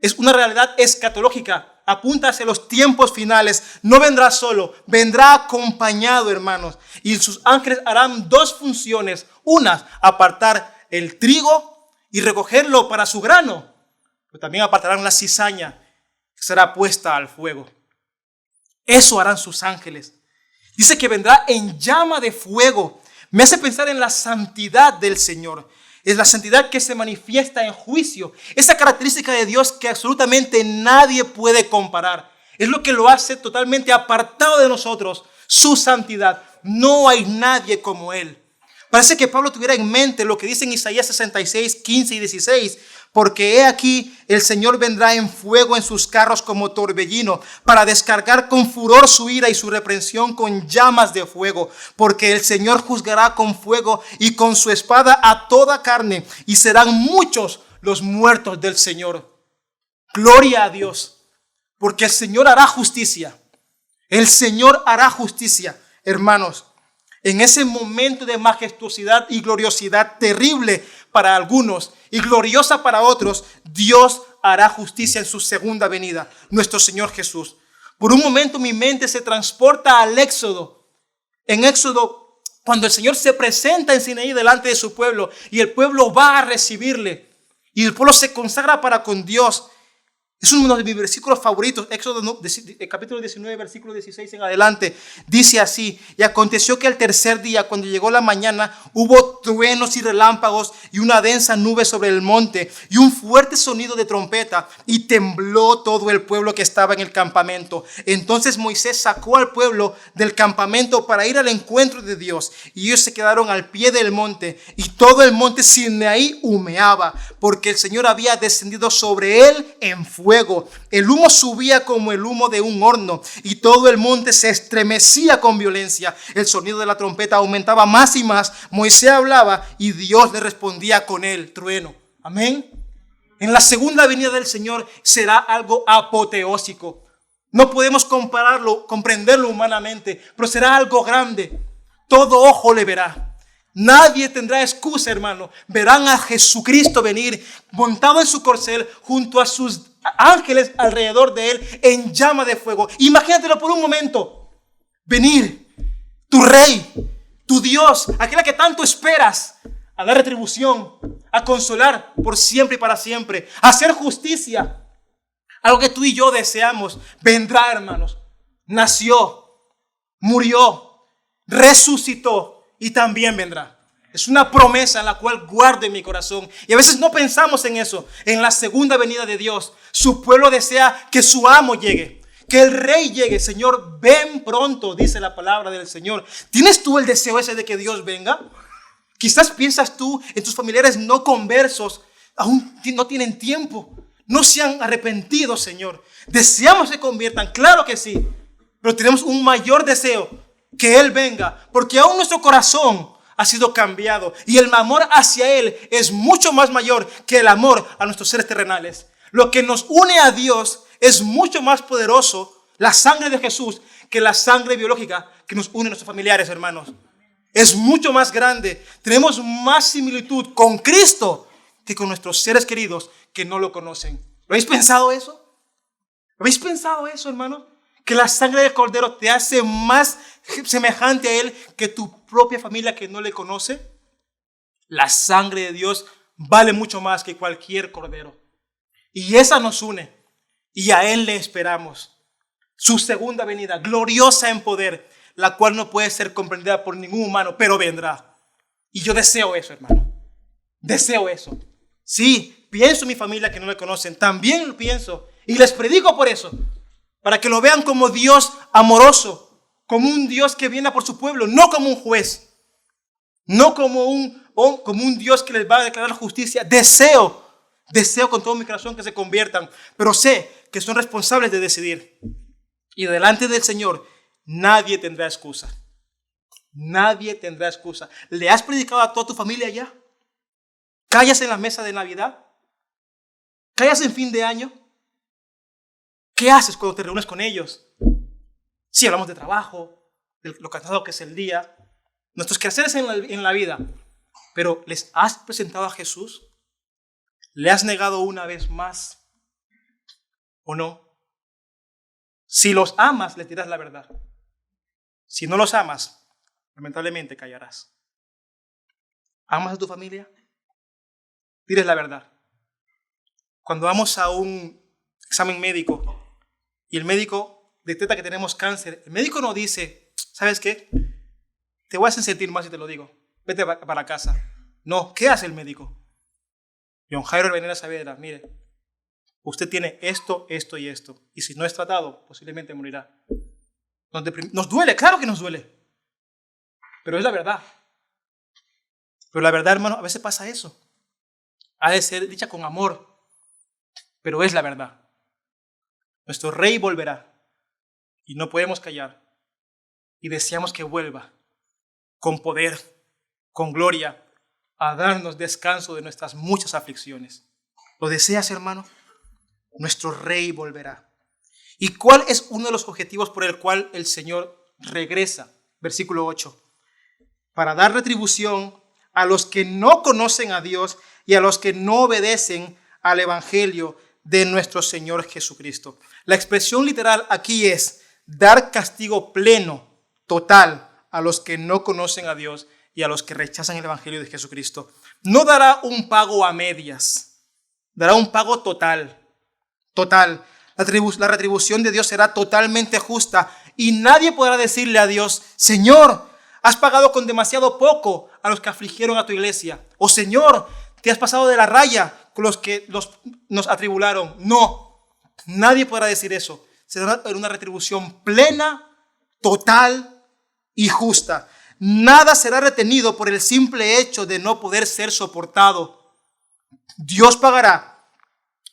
Es una realidad escatológica. Apunta hacia los tiempos finales. No vendrá solo, vendrá acompañado, hermanos. Y sus ángeles harán dos funciones. Una, apartar el trigo y recogerlo para su grano. Pero también apartarán la cizaña que será puesta al fuego. Eso harán sus ángeles. Dice que vendrá en llama de fuego. Me hace pensar en la santidad del Señor. Es la santidad que se manifiesta en juicio. Esa característica de Dios que absolutamente nadie puede comparar. Es lo que lo hace totalmente apartado de nosotros. Su santidad. No hay nadie como Él. Parece que Pablo tuviera en mente lo que dice en Isaías 66, 15 y 16. Porque he aquí, el Señor vendrá en fuego en sus carros como torbellino, para descargar con furor su ira y su reprensión con llamas de fuego. Porque el Señor juzgará con fuego y con su espada a toda carne, y serán muchos los muertos del Señor. Gloria a Dios, porque el Señor hará justicia. El Señor hará justicia, hermanos. En ese momento de majestuosidad y gloriosidad terrible para algunos y gloriosa para otros, Dios hará justicia en su segunda venida, nuestro Señor Jesús. Por un momento mi mente se transporta al Éxodo. En Éxodo, cuando el Señor se presenta en Sinaí delante de su pueblo y el pueblo va a recibirle y el pueblo se consagra para con Dios. Es uno de mis versículos favoritos. Éxodo capítulo 19, versículo 16 en adelante. Dice así: y aconteció que al tercer día, cuando llegó la mañana, hubo truenos y relámpagos y una densa nube sobre el monte y un fuerte sonido de trompeta, y tembló todo el pueblo que estaba en el campamento. Entonces Moisés sacó al pueblo del campamento para ir al encuentro de Dios, y ellos se quedaron al pie del monte, y todo el monte Sinaí humeaba, porque el Señor había descendido sobre él en fuego. El humo subía como el humo de un horno, y todo el monte se estremecía con violencia. El sonido de la trompeta aumentaba más y más. Moisés hablaba y Dios le respondía con el trueno. Amén. En la segunda venida del Señor será algo apoteósico. No podemos compararlo, comprenderlo humanamente, pero será algo grande. Todo ojo le verá. Nadie tendrá excusa, hermano. Verán a Jesucristo venir montado en su corcel junto a sus ángeles alrededor de él en llama de fuego. Imagínatelo por un momento. Venir, tu Rey, tu Dios, aquel a que tanto esperas, a dar retribución, a consolar por siempre y para siempre, a hacer justicia. Algo que tú y yo deseamos. Vendrá, hermanos. Nació, murió, resucitó y también vendrá. Es una promesa en la cual guardo en mi corazón. Y a veces no pensamos en eso. En la segunda venida de Dios, su pueblo desea que su amo llegue, que el Rey llegue. Señor, ven pronto, dice la palabra del Señor. ¿Tienes tú el deseo ese de que Dios venga? Quizás piensas tú en tus familiares no conversos, aún no tienen tiempo, no se han arrepentido, Señor. Deseamos que se conviertan, claro que sí, pero tenemos un mayor deseo, que Él venga, porque aún nuestro corazón ha sido cambiado y el amor hacia Él es mucho más mayor que el amor a nuestros seres terrenales. Lo que nos une a Dios es mucho más poderoso, la sangre de Jesús, que la sangre biológica que nos une a nuestros familiares, hermanos. Es mucho más grande. Tenemos más similitud con Cristo que con nuestros seres queridos que no lo conocen. ¿Lo habéis pensado eso? ¿Lo habéis pensado eso, hermanos? Que la sangre del Cordero te hace más semejante a Él que tu propia familia que no le conoce. La sangre de Dios vale mucho más que cualquier cordero. Y esa nos une. Y a Él le esperamos. Su segunda venida, gloriosa en poder, la cual no puede ser comprendida por ningún humano, pero vendrá. Y yo deseo eso, hermano. Deseo eso. Sí, pienso en mi familia que no le conocen. También lo pienso. Y les predico por eso. para que lo vean como Dios amoroso, como un Dios que viene por su pueblo, no como un juez, no como un Dios que les va a declarar justicia. Deseo con todo mi corazón que se conviertan, pero sé que son responsables de decidir. Y delante del Señor nadie tendrá excusa. Nadie tendrá excusa. ¿Le has predicado a toda tu familia ya? ¿Callas en la mesa de Navidad? ¿Callas en fin de año? ¿Qué haces cuando te reúnes con ellos? Sí, hablamos de trabajo, de lo cansado que es el día, nuestros quehaceres en la vida. Pero ¿les has presentado a Jesús? ¿Le has negado una vez más o no? Si los amas, les dirás la verdad. Si no los amas, lamentablemente callarás. ¿Amas a tu familia? Diles la verdad. Cuando vamos a un examen médico y el médico detecta que tenemos cáncer, el médico no dice, ¿sabes qué? Te voy a hacer sentir mal si te lo digo. Vete para casa. No, ¿qué hace el médico? John Jairo Venera Saavedra, mire, usted tiene esto, esto y esto. Y si no es tratado, posiblemente morirá. Nos duele, claro que nos duele. Pero es la verdad. Pero la verdad, hermano, a veces pasa eso. Ha de ser dicha con amor. Pero es la verdad. Nuestro rey volverá. Y no podemos callar. Y deseamos que vuelva con poder, con gloria, a darnos descanso de nuestras muchas aflicciones. ¿Lo deseas, hermano? Nuestro rey volverá. ¿Y cuál es uno de los objetivos por el cual el Señor regresa? Versículo 8. Para dar retribución a los que no conocen a Dios y a los que no obedecen al Evangelio de nuestro Señor Jesucristo. La expresión literal aquí es dar castigo pleno, total, a los que no conocen a Dios y a los que rechazan el Evangelio de Jesucristo. No dará un pago a medias, dará un pago total. La retribución de Dios será totalmente justa y nadie podrá decirle a Dios, Señor, has pagado con demasiado poco a los que afligieron a tu iglesia. O Señor, te has pasado de la raya con los que nos atribularon. No, nadie podrá decir eso. Será una retribución plena, total y justa. Nada será retenido por el simple hecho de no poder ser soportado. Dios pagará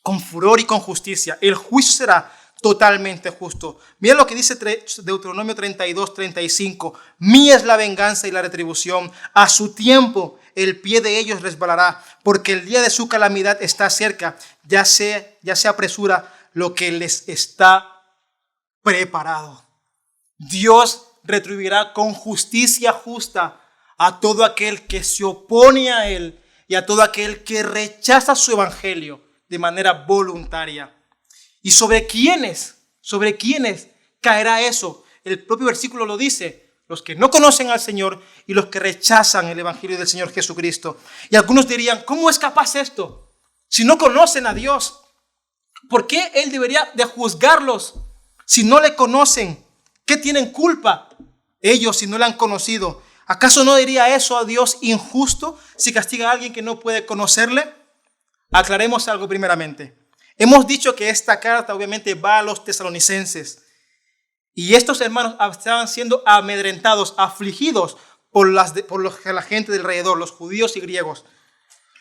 con furor y con justicia. El juicio será totalmente justo. Mira lo que dice Deuteronomio 32:35. Mía es la venganza y la retribución. A su tiempo el pie de ellos resbalará, porque el día de su calamidad está cerca. Ya se apresura lo que les está preparado. Dios retribuirá con justicia justa a todo aquel que se opone a Él y a todo aquel que rechaza su evangelio de manera voluntaria. ¿Y sobre quiénes caerá eso? El propio versículo lo dice: los que no conocen al Señor y los que rechazan el evangelio del Señor Jesucristo. Y algunos dirían, ¿cómo es capaz esto? Si no conocen a Dios, ¿por qué Él debería de juzgarlos si no le conocen? ¿Qué tienen culpa ellos si no le han conocido? ¿Acaso no diría eso a Dios injusto si castiga a alguien que no puede conocerle? Aclaremos algo primeramente. Hemos dicho que esta carta obviamente va a los tesalonicenses. Y estos hermanos estaban siendo amedrentados, afligidos por la gente del alrededor, los judíos y griegos.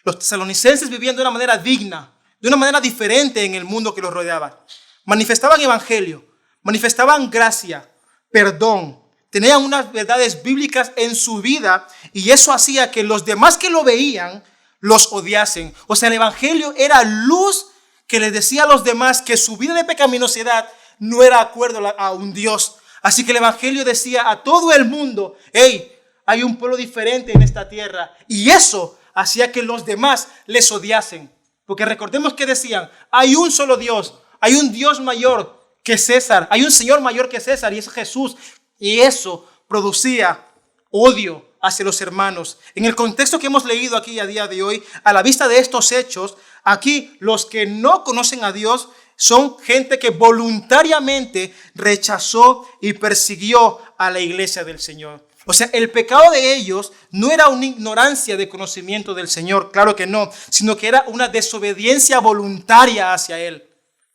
Los tesalonicenses vivían de una manera digna, de una manera diferente en el mundo que los rodeaba. Manifestaban evangelio, manifestaban gracia, perdón, tenían unas verdades bíblicas en su vida y eso hacía que los demás que lo veían los odiasen. O sea, el evangelio era luz que les decía a los demás que su vida de pecaminosidad no era acuerdo a un Dios. Así que el evangelio decía a todo el mundo, hey, hay un pueblo diferente en esta tierra. Y eso hacía que los demás les odiasen. Porque recordemos que decían, hay un solo Dios, hay un Dios mayor que César, hay un Señor mayor que César y es Jesús. Y eso producía odio hacia los hermanos. En el contexto que hemos leído aquí a día de hoy, a la vista de estos hechos, aquí los que no conocen a Dios son gente que voluntariamente rechazó y persiguió a la iglesia del Señor. O sea, el pecado de ellos no era una ignorancia de conocimiento del Señor, claro que no, sino que era una desobediencia voluntaria hacia Él.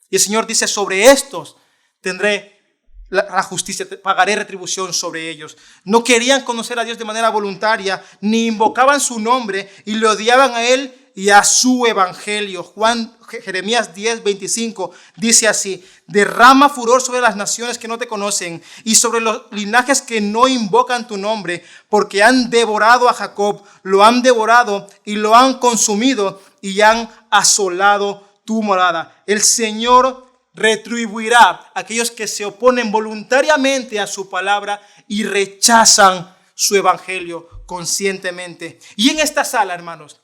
Y el Señor dice sobre estos, tendré la justicia, pagaré retribución sobre ellos. No querían conocer a Dios de manera voluntaria, ni invocaban su nombre y le odiaban a Él y a su evangelio. Jeremías 10:25 dice así: derrama furor sobre las naciones que no te conocen y sobre los linajes que no invocan tu nombre, porque han devorado a Jacob, lo han devorado y lo han consumido y han asolado tu morada. El Señor retribuirá a aquellos que se oponen voluntariamente a su palabra y rechazan su evangelio conscientemente. Y en esta sala, hermanos,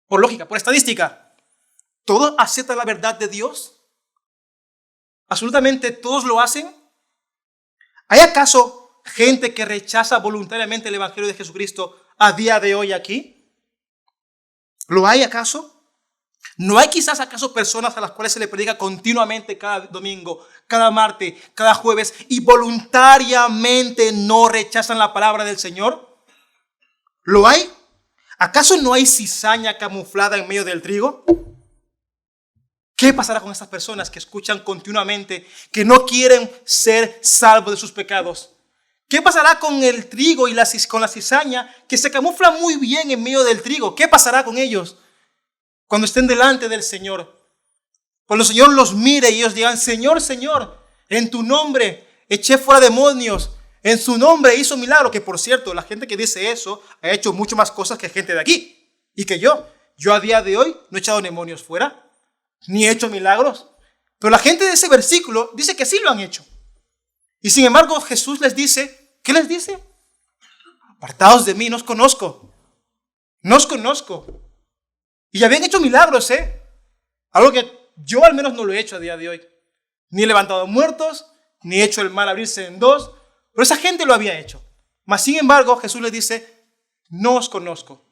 por lógica, por estadística, ¿todos aceptan la verdad de Dios? ¿Absolutamente todos lo hacen? ¿Hay acaso gente que rechaza voluntariamente el evangelio de Jesucristo a día de hoy aquí? ¿Lo hay acaso? ¿No hay quizás acaso personas a las cuales se le predica continuamente cada domingo, cada martes, cada jueves y voluntariamente no rechazan la palabra del Señor? ¿Lo hay? ¿Acaso no hay cizaña camuflada en medio del trigo? ¿Qué pasará con estas personas que escuchan continuamente que no quieren ser salvos de sus pecados? ¿Qué pasará con el trigo y con la cizaña que se camufla muy bien en medio del trigo? ¿Qué pasará con ellos cuando estén delante del Señor? Cuando el Señor los mire y ellos digan: Señor, Señor, en tu nombre eché fuera demonios, en su nombre hizo milagro. Que por cierto, la gente que dice eso ha hecho mucho más cosas que gente de aquí y que yo. Yo a día de hoy no he echado demonios fuera, ni he hecho milagros. Pero la gente de ese versículo dice que sí lo han hecho. Y sin embargo Jesús les dice, ¿qué les dice? Apartados de mí, no os conozco. No os conozco. Y habían hecho milagros, algo que yo al menos no lo he hecho a día de hoy. Ni he levantado muertos, ni he hecho el mal abrirse en dos. Pero esa gente lo había hecho. Mas sin embargo Jesús les dice: no os conozco.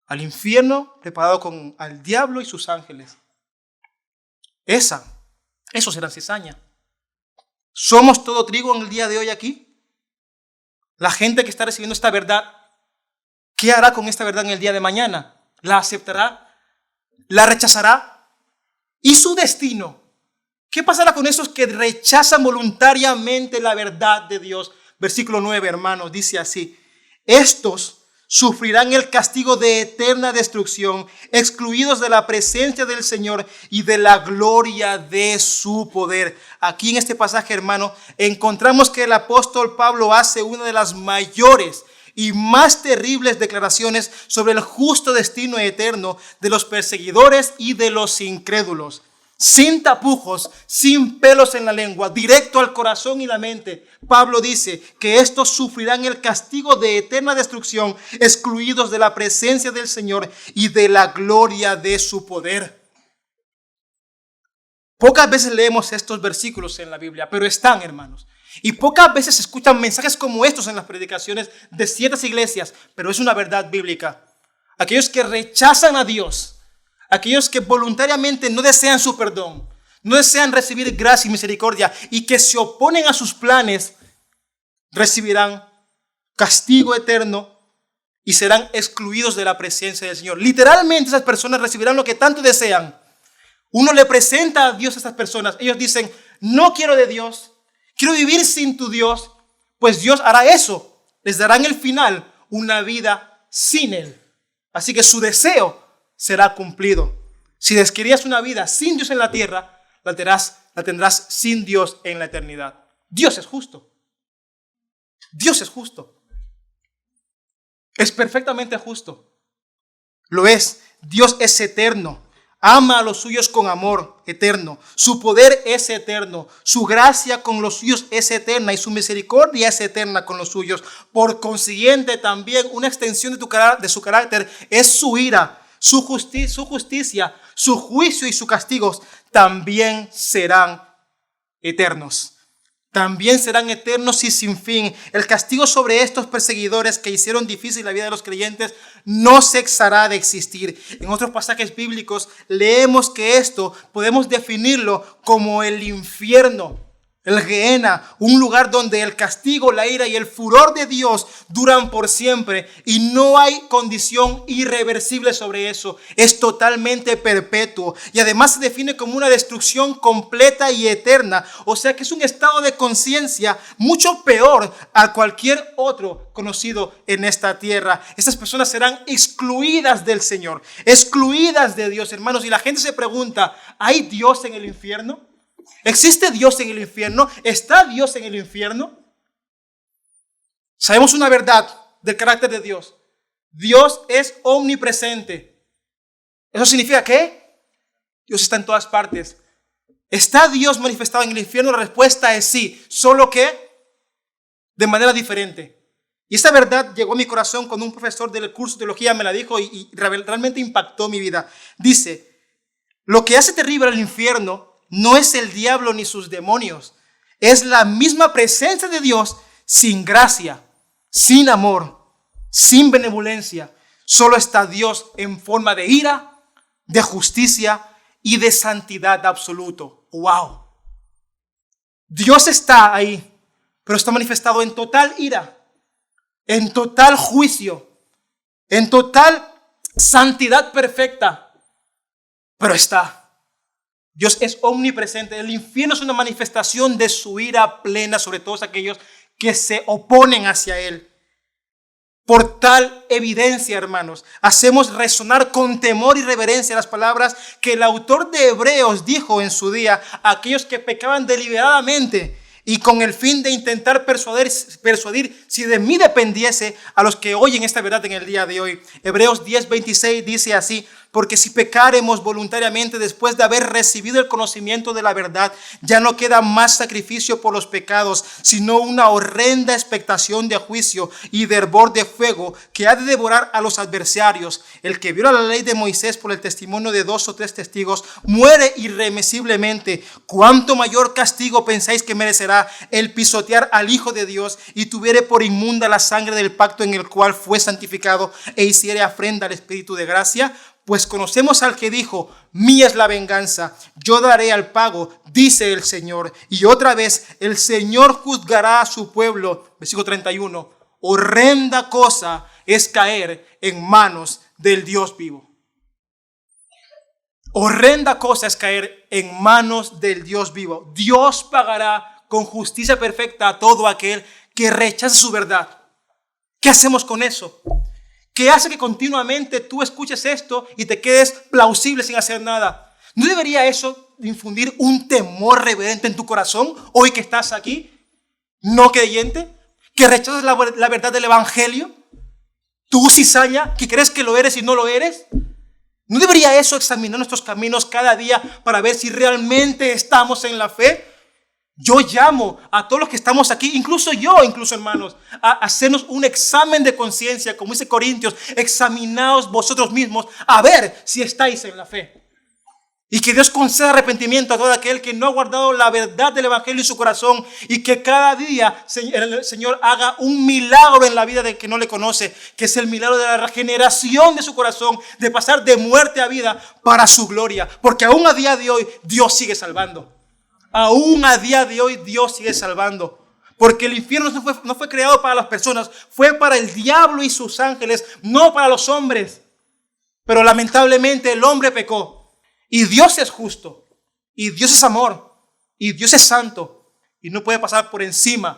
Al infierno preparado al diablo y sus ángeles. Eso será cizaña. ¿Somos todo trigo en el día de hoy aquí? La gente que está recibiendo esta verdad, ¿qué hará con esta verdad en el día de mañana? ¿La aceptará? ¿La rechazará? ¿Y su destino? ¿Qué pasará con esos que rechazan voluntariamente la verdad de Dios? Versículo 9, hermanos, dice así: estos sufrirán el castigo de eterna destrucción, excluidos de la presencia del Señor y de la gloria de su poder. Aquí en este pasaje, hermano, encontramos que el apóstol Pablo hace una de las mayores y más terribles declaraciones sobre el justo destino eterno de los perseguidores y de los incrédulos. Sin tapujos, sin pelos en la lengua, directo al corazón y la mente, Pablo dice que estos sufrirán el castigo de eterna destrucción, excluidos de la presencia del Señor y de la gloria de su poder. Pocas veces leemos estos versículos en la Biblia, pero están, hermanos. Y pocas veces se escuchan mensajes como estos en las predicaciones de ciertas iglesias, pero es una verdad bíblica. Aquellos que rechazan a Dios, aquellos que voluntariamente no desean su perdón, no desean recibir gracia y misericordia y que se oponen a sus planes, recibirán castigo eterno y serán excluidos de la presencia del Señor. Literalmente esas personas recibirán lo que tanto desean. Uno le presenta a Dios a estas personas. Ellos dicen: no quiero de Dios, quiero vivir sin tu Dios. Pues Dios hará eso. Les dará en el final una vida sin Él. Así que su deseo será cumplido. Si querías una vida sin Dios en la tierra, la tendrás sin Dios en la eternidad. Dios es justo. Dios es justo. Es perfectamente justo. Lo es. Dios es eterno. Ama a los suyos con amor eterno. Su poder es eterno. Su gracia con los suyos es eterna y su misericordia es eterna con los suyos. Por consiguiente, también una extensión de su carácter es su ira. Su justicia, su juicio y sus castigos también serán eternos. También serán eternos y sin fin. El castigo sobre estos perseguidores que hicieron difícil la vida de los creyentes no cesará de existir. En otros pasajes bíblicos leemos que esto podemos definirlo como el infierno. el Gehenna, un lugar donde el castigo, la ira y el furor de Dios duran por siempre y no hay condición irreversible sobre eso. Es totalmente perpetuo y además se define como una destrucción completa y eterna. O sea que es un estado de conciencia mucho peor a cualquier otro conocido en esta tierra. Estas personas serán excluidas del Señor, excluidas de Dios, hermanos. Y la gente se pregunta, ¿hay Dios en el infierno? ¿Existe Dios en el infierno? ¿Está Dios en el infierno? Sabemos una verdad del carácter de Dios. Dios es omnipresente. ¿Eso significa qué? Dios está en todas partes. ¿Está Dios manifestado en el infierno? La respuesta es sí, solo que de manera diferente. Y esta verdad llegó a mi corazón cuando un profesor del curso de teología me la dijo y realmente impactó mi vida. Dice, lo que hace terrible al infierno no es el diablo ni sus demonios, es la misma presencia de Dios sin gracia, sin amor, sin benevolencia. Solo está Dios en forma de ira, de justicia y de santidad absoluto. ¡Wow! Dios está ahí, pero está manifestado en total ira, en total juicio, en total santidad perfecta, pero está. Dios es omnipresente. El infierno es una manifestación de su ira plena sobre todos aquellos que se oponen hacia Él. Por tal evidencia, hermanos, hacemos resonar con temor y reverencia las palabras que el autor de Hebreos dijo en su día a aquellos que pecaban deliberadamente y con el fin de intentar persuadir si de mí dependiese a los que oyen esta verdad en el día de hoy. Hebreos 10:26 dice así: porque si pecaremos voluntariamente después de haber recibido el conocimiento de la verdad, ya no queda más sacrificio por los pecados, sino una horrenda expectación de juicio y de hervor de fuego que ha de devorar a los adversarios. El que viola la ley de Moisés por el testimonio de 2 o 3 testigos muere irremisiblemente. ¿Cuánto mayor castigo pensáis que merecerá el pisotear al Hijo de Dios y tuviere por inmunda la sangre del pacto en el cual fue santificado e hiciere afrenta al Espíritu de gracia? Pues conocemos al que dijo, mía es la venganza, yo daré al pago, dice el Señor. Y otra vez, el Señor juzgará a su pueblo. Versículo 31. Horrenda cosa es caer en manos del Dios vivo. Horrenda cosa es caer en manos del Dios vivo. Dios pagará con justicia perfecta a todo aquel que rechaza su verdad. ¿Qué hacemos con eso? ¿Qué hace que continuamente tú escuches esto y te quedes plausible sin hacer nada? ¿No debería eso infundir un temor reverente en tu corazón hoy que estás aquí, no creyente, que rechazas la verdad del evangelio? Tú, cizaña, que crees que lo eres y no lo eres. ¿No debería eso examinar nuestros caminos cada día para ver si realmente estamos en la fe? Yo llamo a todos los que estamos aquí, incluso hermanos, a hacernos un examen de conciencia, como dice Corintios, examinaos vosotros mismos a ver si estáis en la fe. Y que Dios conceda arrepentimiento a todo aquel que no ha guardado la verdad del evangelio en su corazón y que cada día el Señor haga un milagro en la vida de que no le conoce, que es el milagro de la regeneración de su corazón, de pasar de muerte a vida para su gloria, porque aún a día de hoy Dios sigue salvando. Aún a día de hoy Dios sigue salvando. Porque el infierno no fue creado para las personas, fue para el diablo y sus ángeles, no para los hombres. Pero lamentablemente el hombre pecó. Y Dios es justo. Y Dios es amor. Y Dios es santo. Y no puede pasar por encima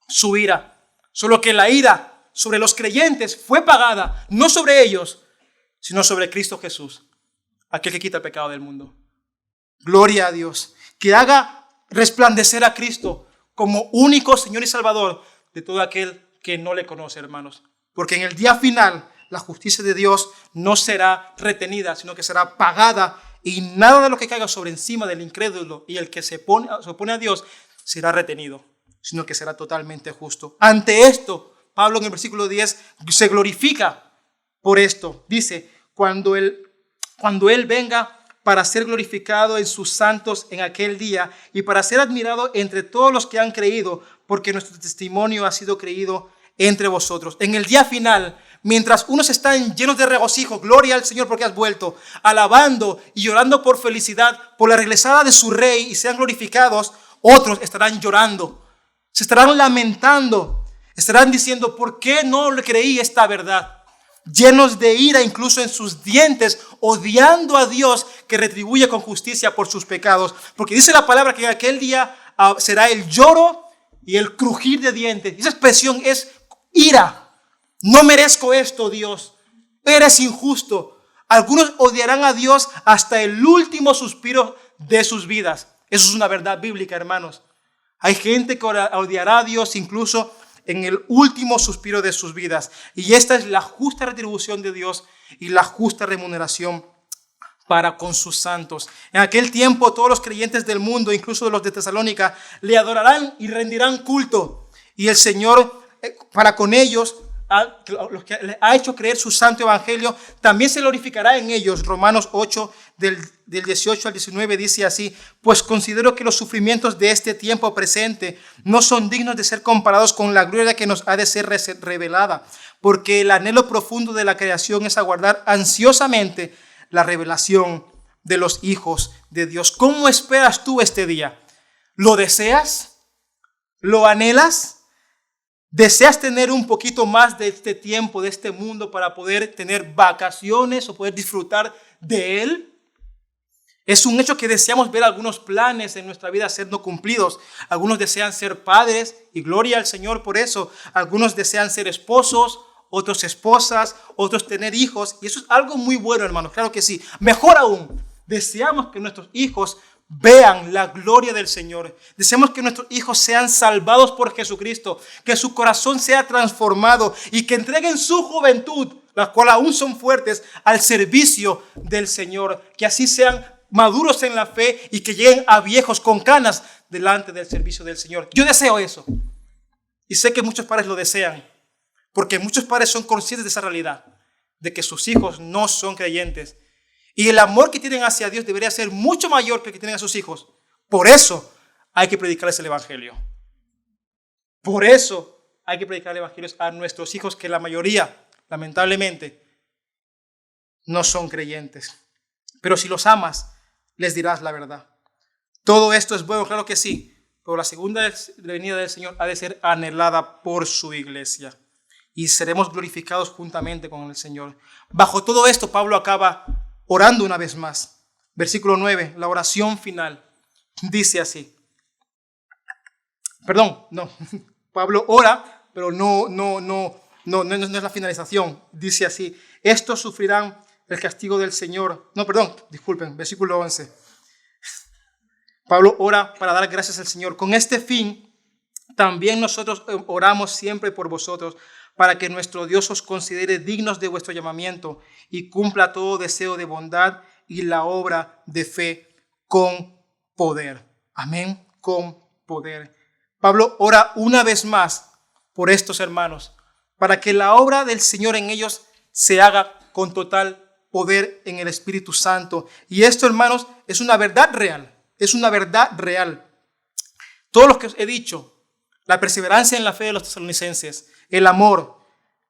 su ira. Solo que la ira sobre los creyentes fue pagada, no sobre ellos, sino sobre Cristo Jesús, aquel que quita el pecado del mundo. Gloria a Dios. Que haga resplandecer a Cristo como único Señor y Salvador de todo aquel que no le conoce, hermanos. Porque en el día final la justicia de Dios no será retenida, sino que será pagada, y nada de lo que caiga sobre encima del incrédulo y el que se opone a Dios será retenido, sino que será totalmente justo. Ante esto, Pablo en el versículo 10 se glorifica por esto. Dice, cuando Él venga para ser glorificado en sus santos en aquel día y para ser admirado entre todos los que han creído, porque nuestro testimonio ha sido creído entre vosotros. En el día final, mientras unos están llenos de regocijo, gloria al Señor porque has vuelto, alabando y llorando por felicidad, por la regresada de su Rey y sean glorificados, Otros estarán llorando, se estarán lamentando, estarán diciendo, ¿por qué no le creí esta verdad? Llenos de ira incluso en sus dientes, odiando a Dios que retribuye con justicia por sus pecados. Porque dice la palabra que en aquel día será el lloro y el crujir de dientes. Esa expresión es ira. No merezco esto, Dios. Eres injusto. Algunos odiarán a Dios hasta el último suspiro de sus vidas. Eso es una verdad bíblica, hermanos. Hay gente que odiará a Dios incluso en el último suspiro de sus vidas. Y esta es la justa retribución de Dios y la justa remuneración para con sus santos. En aquel tiempo todos los creyentes del mundo, incluso de los de Tesalónica, le adorarán y rendirán culto. Y el Señor, para con ellos, los que les ha hecho creer su santo evangelio, también se glorificará en ellos. Romanos 8 del 18 al 19 dice así: pues considero que los sufrimientos de este tiempo presente no son dignos de ser comparados con la gloria que nos ha de ser revelada, porque el anhelo profundo de la creación es aguardar ansiosamente la revelación de los hijos de Dios. ¿Cómo esperas tú este día? ¿Lo deseas? ¿Lo anhelas? ¿Deseas tener un poquito más de este tiempo, de este mundo, para poder tener vacaciones o poder disfrutar de él? Es un hecho que deseamos ver algunos planes en nuestra vida ser no cumplidos. Algunos desean ser padres y gloria al Señor por eso. Algunos desean ser esposos, otros esposas, otros tener hijos. Y eso es algo muy bueno, hermanos, claro que sí. Mejor aún, deseamos que nuestros hijos vean la gloria del Señor. Deseamos que nuestros hijos sean salvados por Jesucristo, que su corazón sea transformado y que entreguen su juventud, las cuales aún son fuertes, al servicio del Señor. Que así sean maduros en la fe y que lleguen a viejos con canas delante del servicio del Señor. Yo deseo eso. Y sé que muchos padres lo desean, porque muchos padres son conscientes de esa realidad, de que sus hijos no son creyentes. Y el amor que tienen hacia Dios debería ser mucho mayor que el que tienen a sus hijos. Por eso hay que predicarles el evangelio. Por eso hay que predicar el evangelio a nuestros hijos, que la mayoría, lamentablemente, no son creyentes. Pero si los amas, les dirás la verdad. Todo esto es bueno, claro que sí, pero la segunda venida del Señor ha de ser anhelada por su iglesia. Y seremos glorificados juntamente con el Señor. Bajo todo esto, Pablo acaba orando una vez más. Versículo 9, la oración final. Dice así. Pablo ora, pero no es la finalización. Dice así: estos sufrirán el castigo del Señor. Versículo 11. Pablo ora para dar gracias al Señor. Con este fin, también nosotros oramos siempre por vosotros, para que nuestro Dios os considere dignos de vuestro llamamiento y cumpla todo deseo de bondad y la obra de fe con poder. Amén, con poder. Pablo ora una vez más por estos hermanos, para que la obra del Señor en ellos se haga con total poder en el Espíritu Santo. Y esto, hermanos, es una verdad real. Es una verdad real. Todo lo que os he dicho, la perseverancia en la fe de los tesalonicenses, el amor,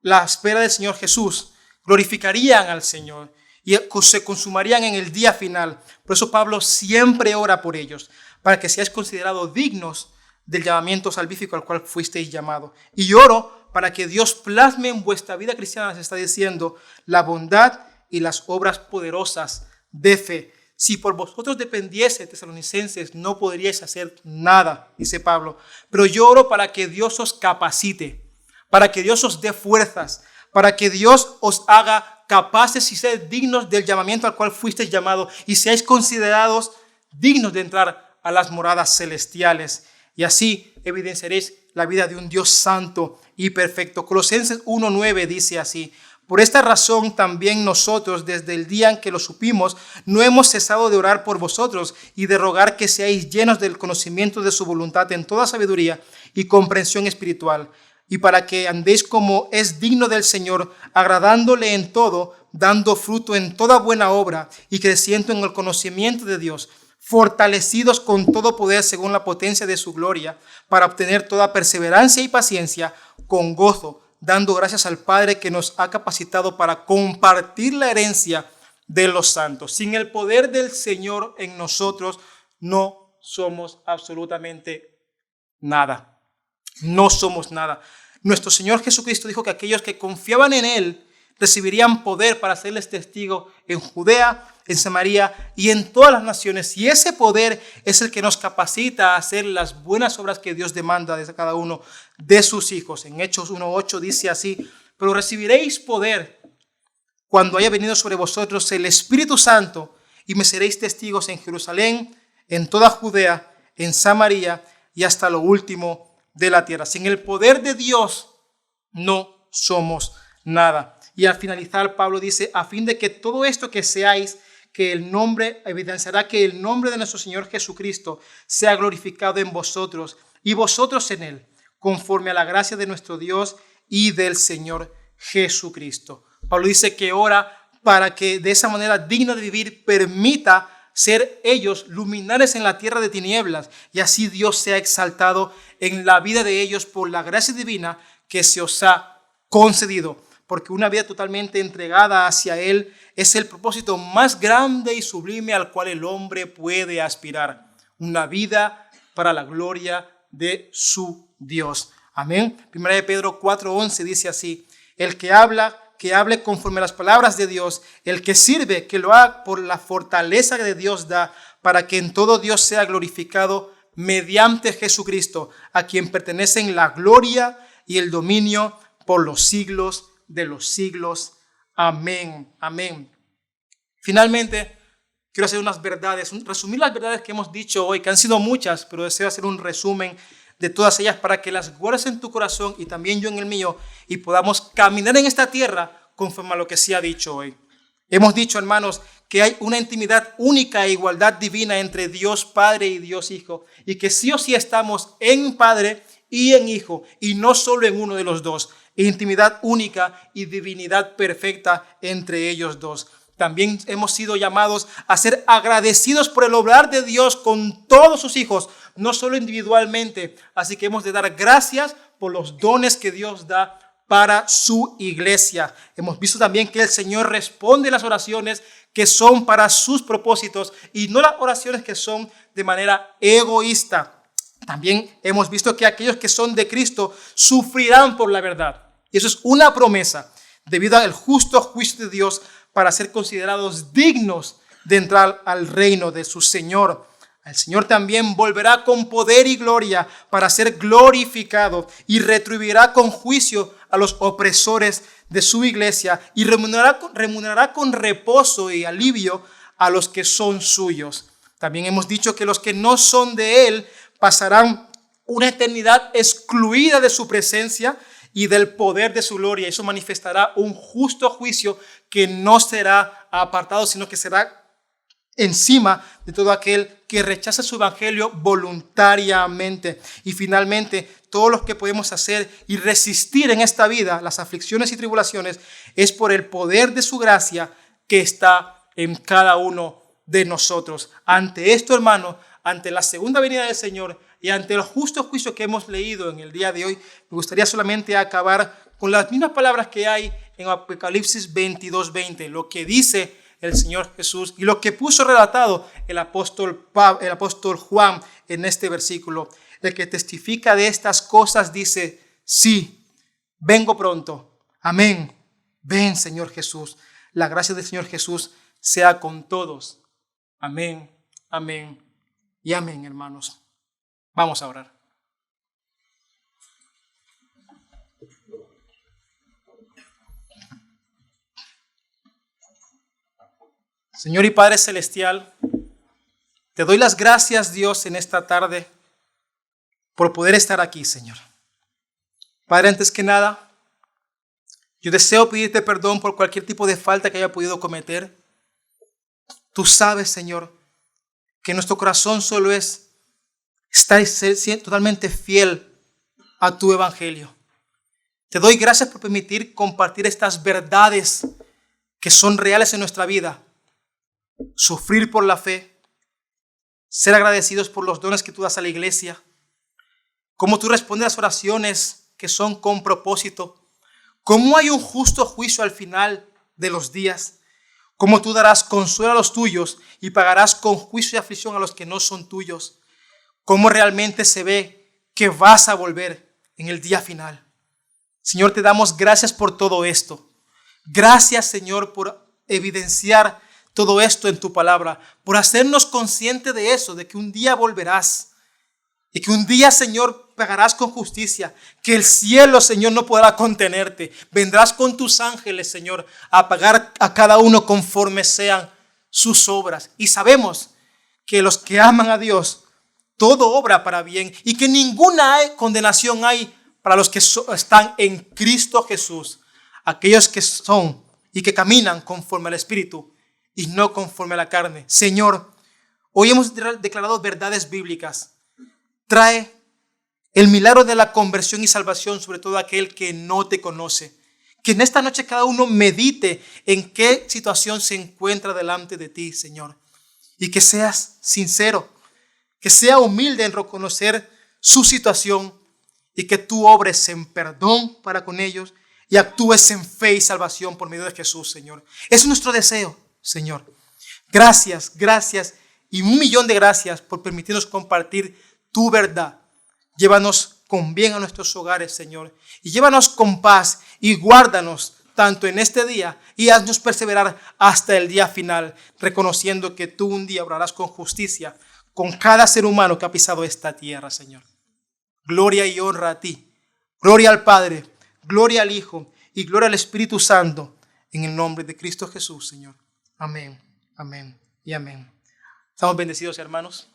la espera del Señor Jesús, glorificarían al Señor y se consumarían en el día final. Por eso Pablo siempre ora por ellos, para que seáis considerados dignos del llamamiento salvífico al cual fuisteis llamados. Y oro para que Dios plasme en vuestra vida cristiana, se está diciendo, la bondad y las obras poderosas de fe. Si por vosotros dependiese, tesalonicenses, no podríais hacer nada, dice Pablo. Pero yo oro para que Dios os capacite, para que Dios os dé fuerzas, para que Dios os haga capaces y seáis dignos del llamamiento al cual fuisteis llamados y seáis considerados dignos de entrar a las moradas celestiales. Y así evidenciaréis la vida de un Dios santo y perfecto. Colosenses 1:9 dice así: por esta razón también nosotros, desde el día en que lo supimos, no hemos cesado de orar por vosotros y de rogar que seáis llenos del conocimiento de su voluntad en toda sabiduría y comprensión espiritual, y para que andéis como es digno del Señor, agradándole en todo, dando fruto en toda buena obra y creciendo en el conocimiento de Dios, fortalecidos con todo poder según la potencia de su gloria, para obtener toda perseverancia y paciencia con gozo, dando gracias al Padre que nos ha capacitado para compartir la herencia de los santos. Sin el poder del Señor en nosotros no somos absolutamente nada. No somos nada. Nuestro Señor Jesucristo dijo que aquellos que confiaban en Él recibirían poder para hacerles testigo en Judea, en Samaria y en todas las naciones. Y ese poder es el que nos capacita a hacer las buenas obras que Dios demanda de cada uno de sus hijos. En Hechos 1:8 dice así: pero recibiréis poder cuando haya venido sobre vosotros el Espíritu Santo, y me seréis testigos en Jerusalén, en toda Judea, en Samaria y hasta lo último de la tierra. Sin el poder de Dios no somos nada. Y al finalizar, Pablo dice: a fin de que todo esto que seáis, que el nombre evidenciará que el nombre de nuestro Señor Jesucristo sea glorificado en vosotros y vosotros en Él, conforme a la gracia de nuestro Dios y del Señor Jesucristo. Pablo dice que ora para que de esa manera digna de vivir permita ser ellos luminares en la tierra de tinieblas, y así Dios sea exaltado en la vida de ellos por la gracia divina que se os ha concedido. Porque una vida totalmente entregada hacia Él es el propósito más grande y sublime al cual el hombre puede aspirar. Una vida para la gloria de su Dios. Amén. 1 Pedro 4:11 dice así: el que hable conforme a las palabras de Dios. El que sirve, que lo haga por la fortaleza que Dios da, para que en todo Dios sea glorificado mediante Jesucristo, a quien pertenecen la gloria y el dominio por los siglos de los siglos. Amén. Amén. Finalmente, quiero hacer unas verdades, resumir las verdades que hemos dicho hoy, que han sido muchas, pero deseo hacer un resumen de todas ellas para que las guardes en tu corazón y también yo en el mío, y podamos caminar en esta tierra conforme a lo que se ha dicho hoy. Hemos dicho, hermanos, que hay una intimidad única e igualdad divina entre Dios Padre y Dios Hijo, y que sí o sí estamos en Padre y en Hijo, y no solo en uno de los dos. Intimidad única y divinidad perfecta entre ellos dos. También hemos sido llamados a ser agradecidos por el obrar de Dios con todos sus hijos, no solo individualmente. Así que hemos de dar gracias por los dones que Dios da para su iglesia. Hemos visto también que el Señor responde las oraciones que son para sus propósitos y no las oraciones que son de manera egoísta. También hemos visto que aquellos que son de Cristo sufrirán por la verdad. Y eso es una promesa debido al justo juicio de Dios para ser considerados dignos de entrar al reino de su Señor. El Señor también volverá con poder y gloria para ser glorificado y retribuirá con juicio a los opresores de su iglesia y remunerará con reposo y alivio a los que son suyos. También hemos dicho que los que no son de Él pasarán una eternidad excluida de su presencia y del poder de su gloria. Eso manifestará un justo juicio que no será apartado, sino que será encima de todo aquel que rechaza su evangelio voluntariamente. Y finalmente, todos los que podemos hacer y resistir en esta vida las aflicciones y tribulaciones es por el poder de su gracia que está en cada uno de nosotros. Ante esto, hermano, ante la segunda venida del Señor y ante el justo juicio que hemos leído en el día de hoy, me gustaría solamente acabar con las mismas palabras que hay en Apocalipsis 22:20, lo que dice el Señor Jesús y lo que puso relatado el apóstol Juan en este versículo. El que testifica de estas cosas dice: sí, vengo pronto. Amén. Ven, Señor Jesús. La gracia del Señor Jesús sea con todos. Amén, amén y amén, hermanos. Vamos a orar. Señor y Padre Celestial, te doy las gracias, Dios, en esta tarde por poder estar aquí, Señor. Padre, antes que nada, yo deseo pedirte perdón por cualquier tipo de falta que haya podido cometer. Tú sabes, Señor, que nuestro corazón solo es estar totalmente fiel a tu evangelio. Te doy gracias por permitir compartir estas verdades que son reales en nuestra vida. Sufrir por la fe, ser agradecidos por los dones que tú das a la iglesia, cómo tú respondes a las oraciones que son con propósito, cómo hay un justo juicio al final de los días, cómo tú darás consuelo a los tuyos y pagarás con juicio y aflicción a los que no son tuyos. cómo realmente se ve que vas a volver en el día final. Señor, te damos gracias por todo esto. Gracias, Señor, por evidenciar todo esto en tu palabra, por hacernos conscientes de eso, de que un día volverás y que un día, Señor, pagarás con justicia, que el cielo, Señor, no podrá contenerte. Vendrás con tus ángeles, Señor, a pagar a cada uno conforme sean sus obras. Y sabemos que los que aman a Dios, todo obra para bien y que ninguna condenación hay para los que están en Cristo Jesús, aquellos que son y que caminan conforme al Espíritu y no conforme a la carne. Señor, hoy hemos declarado verdades bíblicas. Trae el milagro de la conversión y salvación sobre todo aquel que no te conoce. Que en esta noche cada uno medite en qué situación se encuentra delante de ti, Señor. Y que seas sincero, que sea humilde en reconocer su situación y que tú obres en perdón para con ellos y actúes en fe y salvación por medio de Jesús, Señor. Es nuestro deseo, Señor. Gracias, gracias y 1,000,000 de gracias por permitirnos compartir tu verdad. Llévanos con bien a nuestros hogares, Señor, y llévanos con paz y guárdanos tanto en este día y haznos perseverar hasta el día final, reconociendo que tú un día obrarás con justicia con cada ser humano que ha pisado esta tierra, Señor. Gloria y honra a ti. Gloria al Padre, gloria al Hijo y gloria al Espíritu Santo, en el nombre de Cristo Jesús, Señor. Amén, amén y amén. Estamos bendecidos, hermanos.